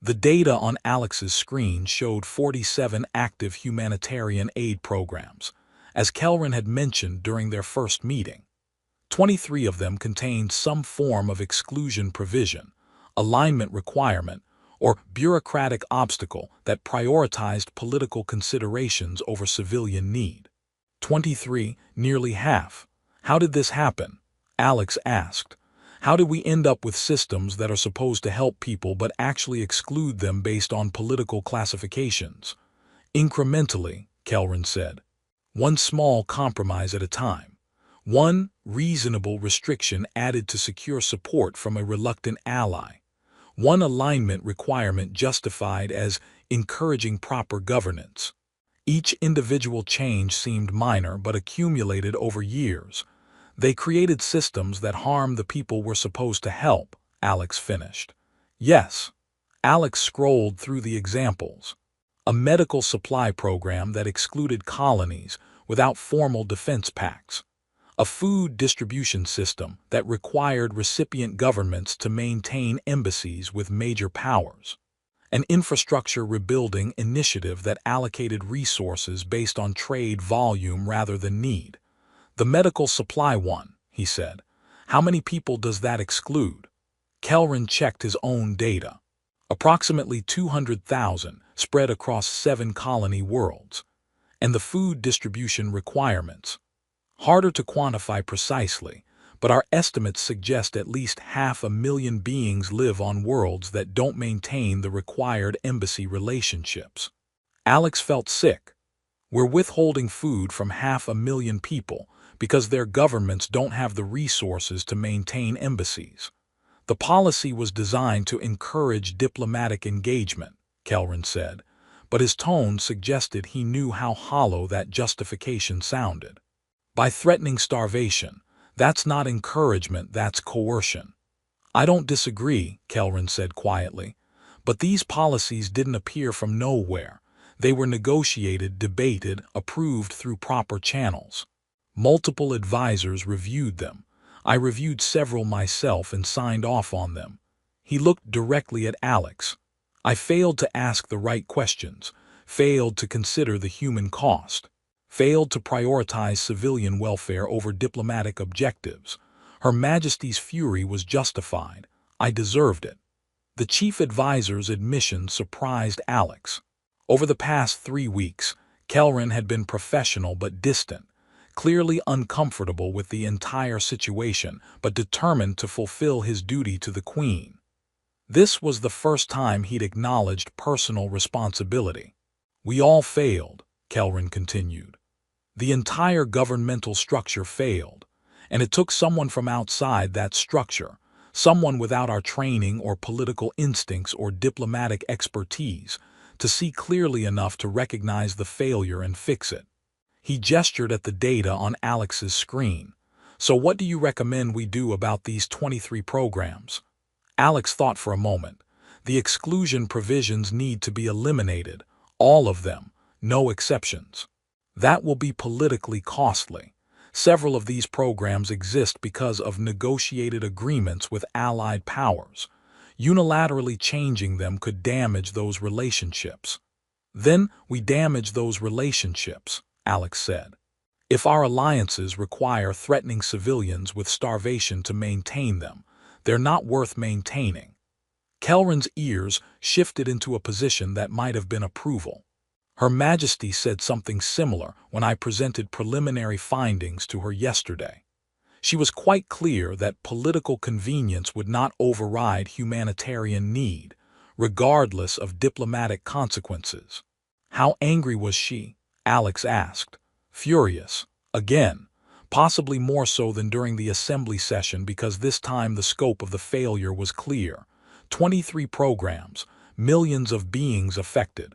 The data on Alex's screen showed 47 active humanitarian aid programs, as Kelrin had mentioned during their first meeting. 23 of them contained some form of exclusion provision, alignment requirement, or bureaucratic obstacle that prioritized political considerations over civilian need. 23, nearly half. How did this happen? Alex asked. How did we end up with systems that are supposed to help people but actually exclude them based on political classifications? Incrementally, Kelrin said. One small compromise at a time. One reasonable restriction added to secure support from a reluctant ally. One alignment requirement justified as encouraging proper governance. Each individual change seemed minor but accumulated over years. They created systems that harm the people we're supposed to help, Alex finished. Yes. Alex scrolled through the examples. A medical supply program that excluded colonies without formal defense pacts. A food distribution system that required recipient governments to maintain embassies with major powers. An infrastructure rebuilding initiative that allocated resources based on trade volume rather than need. The medical supply one, he said. How many people does that exclude? Kelrin checked his own data. Approximately 200,000 spread across 7 colony worlds. And the food distribution requirements. Harder to quantify precisely, but our estimates suggest at least 500,000 beings live on worlds that don't maintain the required embassy relationships. Alex felt sick. We're withholding food from 500,000 people because their governments don't have the resources to maintain embassies. The policy was designed to encourage diplomatic engagement, Kelrin said, but his tone suggested he knew how hollow that justification sounded. By threatening starvation, that's not encouragement, that's coercion. I don't disagree, Kelrin said quietly, but these policies didn't appear from nowhere. They were negotiated, debated, approved through proper channels. Multiple advisors reviewed them. I reviewed several myself and signed off on them. He looked directly at Alex. I failed to ask the right questions, failed to consider the human cost, failed to prioritize civilian welfare over diplomatic objectives. Her Majesty's fury was justified. I deserved it. The chief advisor's admission surprised Alex. Over the past 3 weeks, Kelrin had been professional but distant, clearly uncomfortable with the entire situation but determined to fulfill his duty to the Queen. This was the first time he'd acknowledged personal responsibility. We all failed, Kelrin continued. The entire governmental structure failed, and it took someone from outside that structure, someone without our training or political instincts or diplomatic expertise, to see clearly enough to recognize the failure and fix it. He gestured at the data on Alex's screen. So what do you recommend we do about these 23 programs? Alex thought for a moment. The exclusion provisions need to be eliminated, all of them, no exceptions. That will be politically costly. Several of these programs exist because of negotiated agreements with allied powers. Unilaterally changing them could damage those relationships. Then we damage those relationships, Alex said. If our alliances require threatening civilians with starvation to maintain them, they're not worth maintaining. Kelrin's ears shifted into a position that might have been approval. Her Majesty said something similar when I presented preliminary findings to her yesterday. She was quite clear that political convenience would not override humanitarian need, regardless of diplomatic consequences. How angry was she? Alex asked. Furious. Again. Possibly more so than during the assembly session because this time the scope of the failure was clear. 23 programs, millions of beings affected.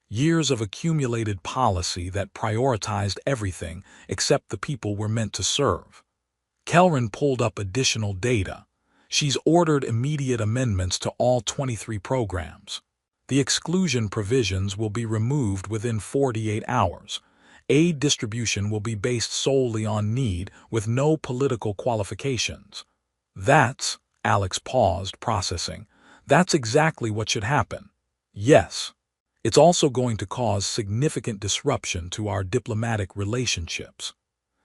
Years of accumulated policy that prioritized everything except the people we're meant to serve. Kelrin pulled up additional data. She's ordered immediate amendments to all 23 programs. The exclusion provisions will be removed within 48 hours. Aid distribution will be based solely on need with no political qualifications. Alex paused, processing. That's exactly what should happen. Yes. It's also going to cause significant disruption to our diplomatic relationships.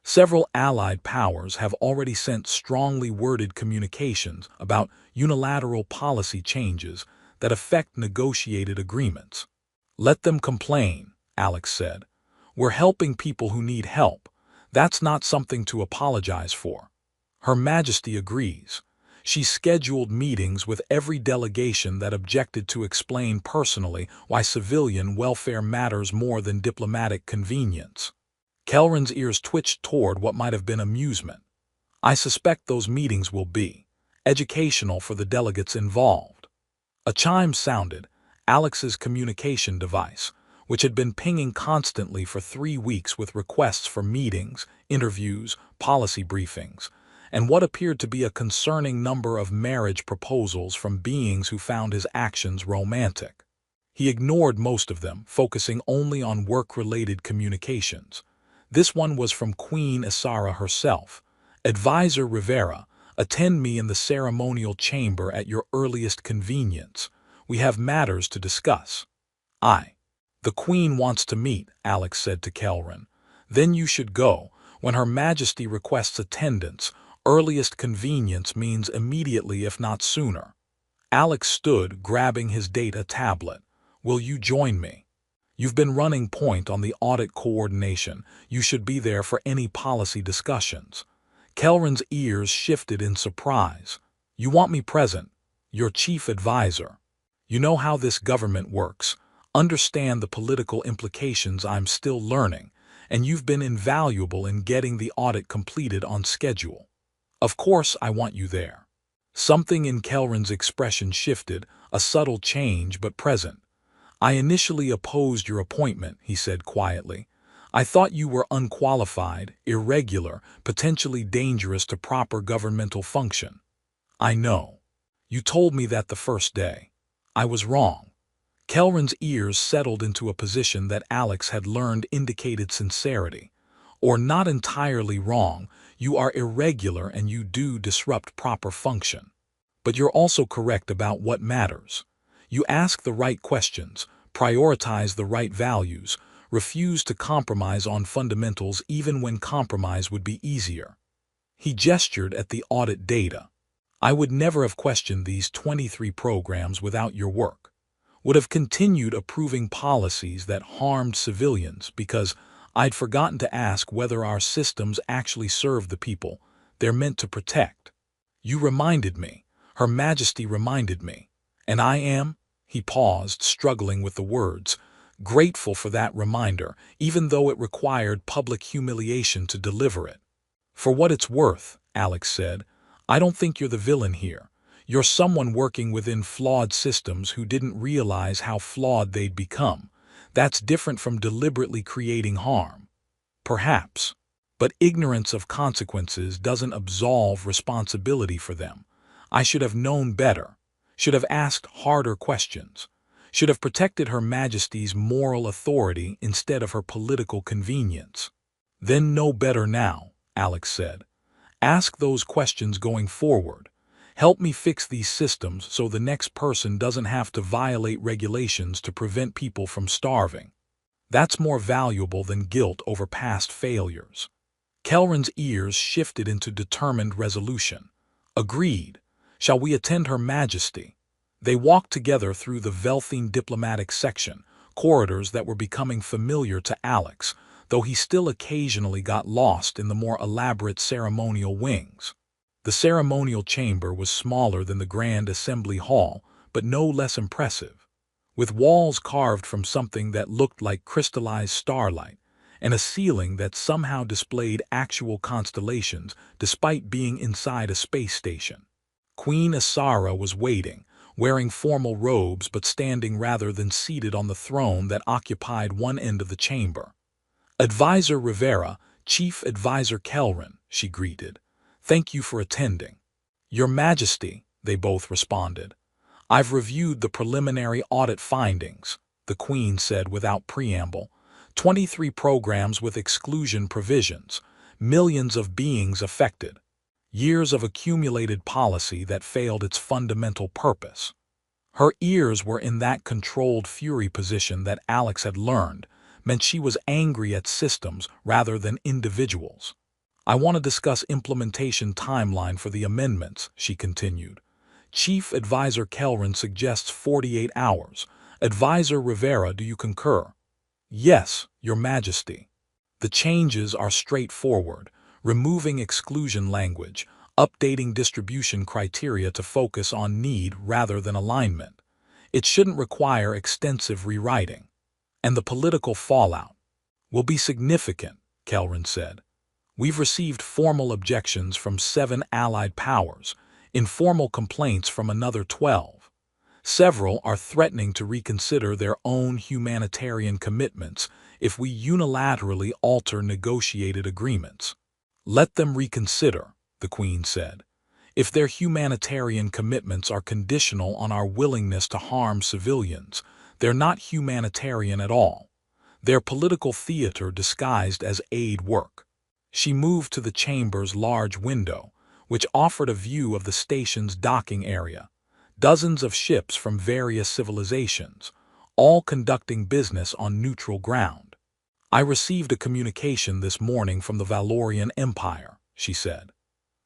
Several allied powers have already sent strongly worded communications about unilateral policy changes that affect negotiated agreements. Let them complain, Alex said. We're helping people who need help. That's not something to apologize for. Her Majesty agrees. She scheduled meetings with every delegation that objected to explain personally why civilian welfare matters more than diplomatic convenience. Kelrin's ears twitched toward what might have been amusement. I suspect those meetings will be educational for the delegates involved. A chime sounded, Alex's communication device, which had been pinging constantly for 3 weeks with requests for meetings, interviews, policy briefings, and what appeared to be a concerning number of marriage proposals from beings who found his actions romantic. He ignored most of them, focusing only on work-related communications. This one was from Queen Isara herself. Advisor Rivera, attend me in the ceremonial chamber at your earliest convenience. We have matters to discuss. The Queen wants to meet, Alex said to Kelrin. Then you should go. When Her Majesty requests attendance, earliest convenience means immediately if not sooner. Alex stood, grabbing his data tablet. Will you join me? You've been running point on the audit coordination. You should be there for any policy discussions. Kelrin's ears shifted in surprise. You want me present? Your chief advisor. You know how this government works. Understand the political implications. I'm still learning, and you've been invaluable in getting the audit completed on schedule. Of course I want you there. Something in Kelrin's expression shifted, a subtle change but present. I initially opposed your appointment, he said quietly. I thought you were unqualified, irregular, potentially dangerous to proper governmental function. I know. You told me that the first day. I was wrong. Kelrin's ears settled into a position that Alex had learned indicated sincerity. Or not entirely wrong, you are irregular and you do disrupt proper function. But you're also correct about what matters. You ask the right questions, prioritize the right values, refuse to compromise on fundamentals even when compromise would be easier. He gestured at the audit data. I would never have questioned these 23 programs without your work. Would have continued approving policies that harmed civilians because I'd forgotten to ask whether our systems actually serve the people they're meant to protect. You reminded me. Her Majesty reminded me. And I am, he paused, struggling with the words, grateful for that reminder, even though it required public humiliation to deliver it. For what it's worth, Alex said, I don't think you're the villain here. You're someone working within flawed systems who didn't realize how flawed they'd become. That's different from deliberately creating harm. Perhaps. But ignorance of consequences doesn't absolve responsibility for them. I should have known better. Should have asked harder questions. Should have protected Her Majesty's moral authority instead of her political convenience. Then know better now, Alex said. Ask those questions going forward. Help me fix these systems so the next person doesn't have to violate regulations to prevent people from starving. That's more valuable than guilt over past failures. Kelrin's ears shifted into determined resolution. Agreed. Shall we attend Her Majesty? They walked together through the Velthine diplomatic section, corridors that were becoming familiar to Alex, though he still occasionally got lost in the more elaborate ceremonial wings. The ceremonial chamber was smaller than the Grand Assembly Hall, but no less impressive. With walls carved from something that looked like crystallized starlight, and a ceiling that somehow displayed actual constellations despite being inside a space station. Queen Isara was waiting, wearing formal robes but standing rather than seated on the throne that occupied one end of the chamber. "Advisor Rivera, Chief Advisor Kelrin," she greeted. "Thank you for attending." "Your Majesty," they both responded. "I've reviewed the preliminary audit findings," the Queen said without preamble. 23 programs with exclusion provisions, millions of beings affected. Years of accumulated policy that failed its fundamental purpose. Her ears were in that controlled fury position that Alex had learned meant she was angry at systems rather than individuals. "I want to discuss implementation timeline for the amendments," she continued. "Chief Advisor Kelrin suggests 48 hours. Advisor Rivera, do you concur?" "Yes, Your Majesty." "The changes are straightforward. Removing exclusion language, updating distribution criteria to focus on need rather than alignment. It shouldn't require extensive rewriting. And the political fallout will be significant," Kelrin said. "We've received formal objections from 7 allied powers, informal complaints from another 12. Several are threatening to reconsider their own humanitarian commitments if we unilaterally alter negotiated agreements." "Let them reconsider," the Queen said. "If their humanitarian commitments are conditional on our willingness to harm civilians, they're not humanitarian at all. They're political theater disguised as aid work." She moved to the chamber's large window, which offered a view of the station's docking area. Dozens of ships from various civilizations, all conducting business on neutral ground. "I received a communication this morning from the Valorian Empire," she said.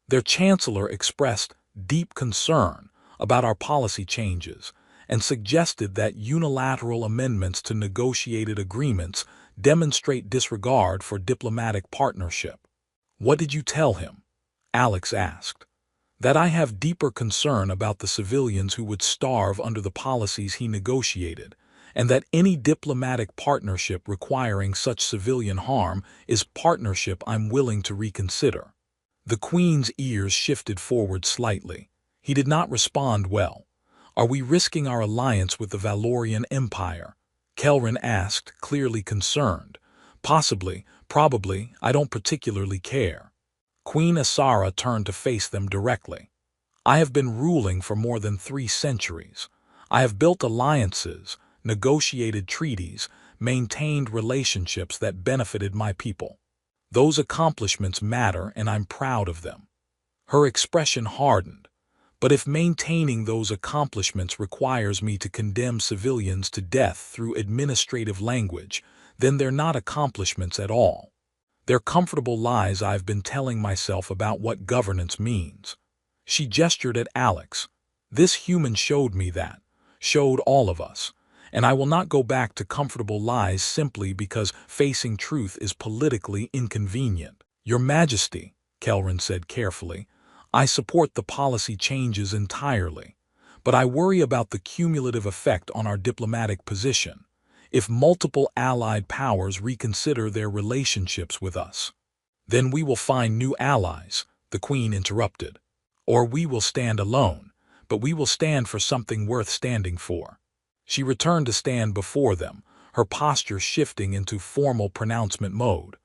"Their chancellor expressed deep concern about our policy changes and suggested that unilateral amendments to negotiated agreements demonstrate disregard for diplomatic partnership." "What did you tell him?" Alex asked. "That I have deeper concern about the civilians who would starve under the policies he negotiated, and that any diplomatic partnership requiring such civilian harm is partnership I'm willing to reconsider." The Queen's ears shifted forward slightly. He did not respond well. "Are we risking our alliance with the Valorian Empire?" Kelrin asked, clearly concerned. "Possibly, probably, I don't particularly care." Queen Asara turned to face them directly. "I have been ruling for more than 3 centuries. I have built alliances, negotiated treaties, maintained relationships that benefited my people. Those accomplishments matter and I'm proud of them." Her expression hardened. "But if maintaining those accomplishments requires me to condemn civilians to death through administrative language, then they're not accomplishments at all. They're comfortable lies I've been telling myself about what governance means." She gestured at Alex. "This human showed me that, showed all of us. And I will not go back to comfortable lies simply because facing truth is politically inconvenient." "Your Majesty," Kelrin said carefully, "I support the policy changes entirely, but I worry about the cumulative effect on our diplomatic position. If multiple allied powers reconsider their relationships with us, then we will find new allies," the Queen interrupted. "Or we will stand alone, but we will stand for something worth standing for." She returned to stand before them, her posture shifting into formal pronouncement mode.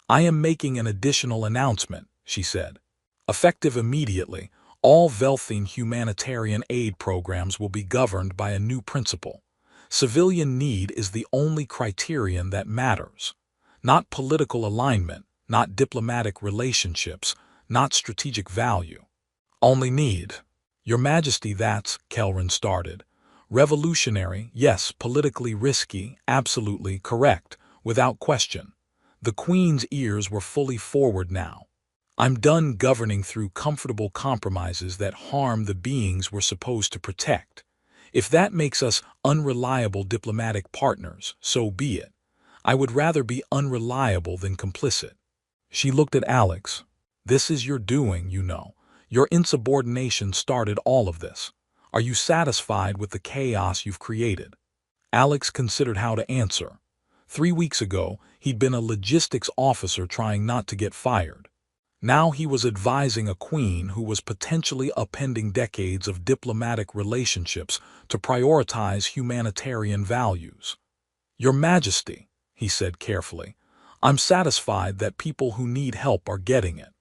"I am making an additional announcement," she said. "Effective immediately, all Velthian humanitarian aid programs will be governed by a new principle. Civilian need is the only criterion that matters. Not political alignment, not diplomatic relationships, not strategic value. Only need." "Your Majesty, that's," Kelrin started. "Revolutionary, yes, politically risky, absolutely correct, without question." The Queen's ears were fully forward now. "I'm done governing through comfortable compromises that harm the beings we're supposed to protect. If that makes us unreliable diplomatic partners, so be it. I would rather be unreliable than complicit." She looked at Alex. "This is your doing, you know. Your insubordination started all of this. Are you satisfied with the chaos you've created?" Alex considered how to answer. 3 weeks ago, he'd been a logistics officer trying not to get fired. Now he was advising a queen who was potentially upending decades of diplomatic relationships to prioritize humanitarian values. "Your Majesty," he said carefully, "I'm satisfied that people who need help are getting it.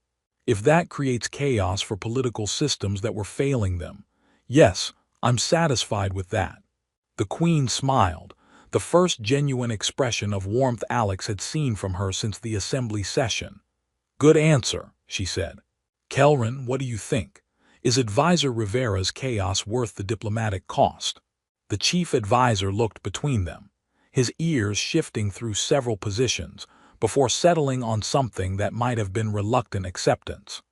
If that creates chaos for political systems that were failing them, yes, I'm satisfied with that." The Queen smiled, the first genuine expression of warmth Alex had seen from her since the assembly session. "Good answer," she said. "Kelrin, what do you think? Is Advisor Rivera's chaos worth the diplomatic cost?" The chief advisor looked between them, his ears shifting through several positions before settling on something that might have been reluctant acceptance.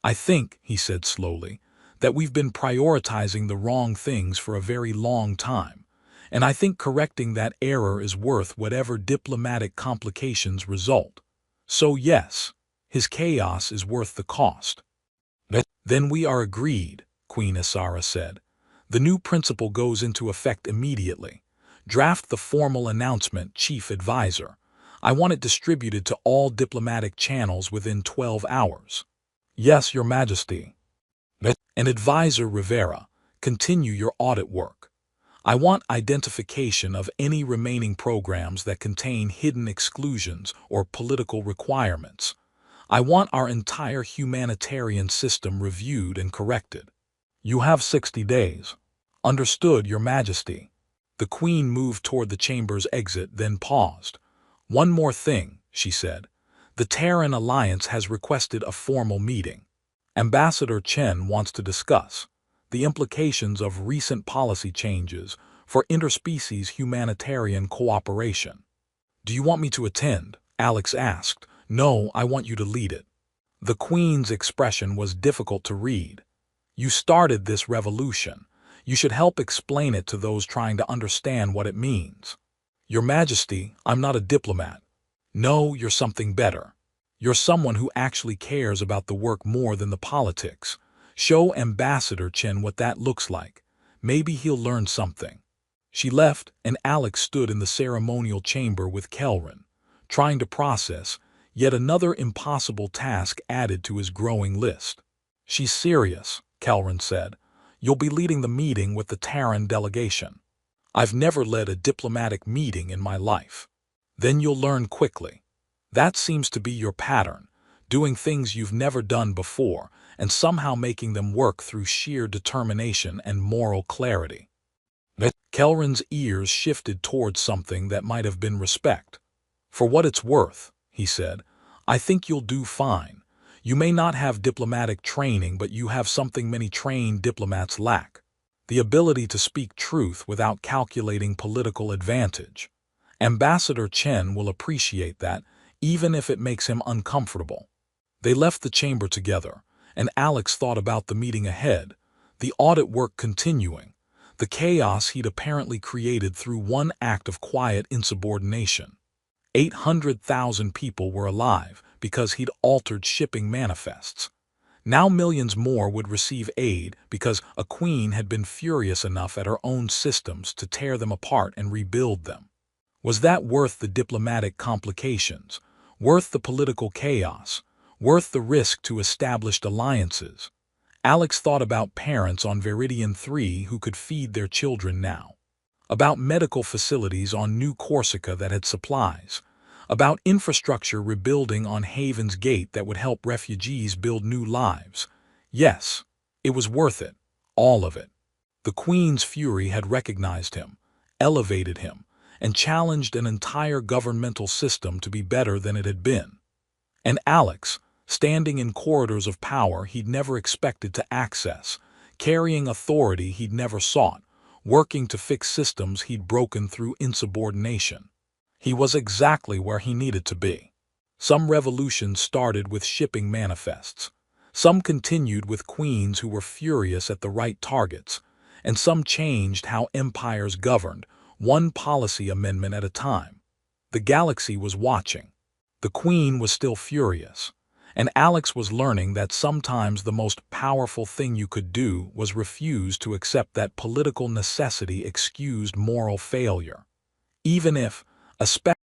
"I think," he said slowly, "that we've been prioritizing the wrong things for a very long time, and I think correcting that error is worth whatever diplomatic complications result. So yes, his chaos is worth the cost." "Then we are agreed," Queen Isara said. "The new principle goes into effect immediately. Draft the formal announcement, Chief Advisor. I want it distributed to all diplomatic channels within 12 hours. "Yes, Your Majesty." "And Advisor Rivera, continue your audit work. I want identification of any remaining programs that contain hidden exclusions or political requirements. I want our entire humanitarian system reviewed and corrected." "You have 60 days. Understood, Your Majesty." The Queen moved toward the chamber's exit, then paused. "One more thing," she said. "The Terran Alliance has requested a formal meeting. Ambassador Chen wants to discuss the implications of recent policy changes for interspecies humanitarian cooperation." "Do you want me to attend?" Alex asked. "No, I want you to lead it." The Queen's expression was difficult to read. "You started this revolution. You should help explain it to those trying to understand what it means." "Your Majesty, I'm not a diplomat." "No, you're something better. You're someone who actually cares about the work more than the politics. Show Ambassador Chen what that looks like. Maybe he'll learn something." She left, and Alex stood in the ceremonial chamber with Kelrin, trying to process yet another impossible task added to his growing list. "She's serious," Kelrin said. "You'll be leading the meeting with the Terran delegation." "I've never led a diplomatic meeting in my life." "Then you'll learn quickly. That seems to be your pattern, doing things you've never done before and somehow making them work through sheer determination and moral clarity." Kelrin's ears shifted towards something that might have been respect. "For what it's worth," he said, "I think you'll do fine. You may not have diplomatic training, but you have something many trained diplomats lack: the ability to speak truth without calculating political advantage. Ambassador Chen will appreciate that, even if it makes him uncomfortable." They left the chamber together, and Alex thought about the meeting ahead, the audit work continuing, the chaos he'd apparently created through one act of quiet insubordination. 800,000 people were alive because he'd altered shipping manifests. Now millions more would receive aid because a queen had been furious enough at her own systems to tear them apart and rebuild them. Was that worth the diplomatic complications, worth the political chaos, worth the risk to established alliances? Alex thought about parents on Viridian 3 who could feed their children now, about medical facilities on New Corsica that had supplies, about infrastructure rebuilding on Haven's Gate that would help refugees build new lives. Yes, it was worth it, all of it. The Queen's fury had recognized him, elevated him, and challenged an entire governmental system to be better than it had been. And Alex, standing in corridors of power he'd never expected to access, carrying authority he'd never sought, working to fix systems he'd broken through insubordination. He was exactly where he needed to be. Some revolutions started with shipping manifests. Some continued with queens who were furious at the right targets, and some changed how empires governed, one policy amendment at a time. The galaxy was watching. The Queen was still furious, and Alex was learning that sometimes the most powerful thing you could do was refuse to accept that political necessity excused moral failure. Even if, especially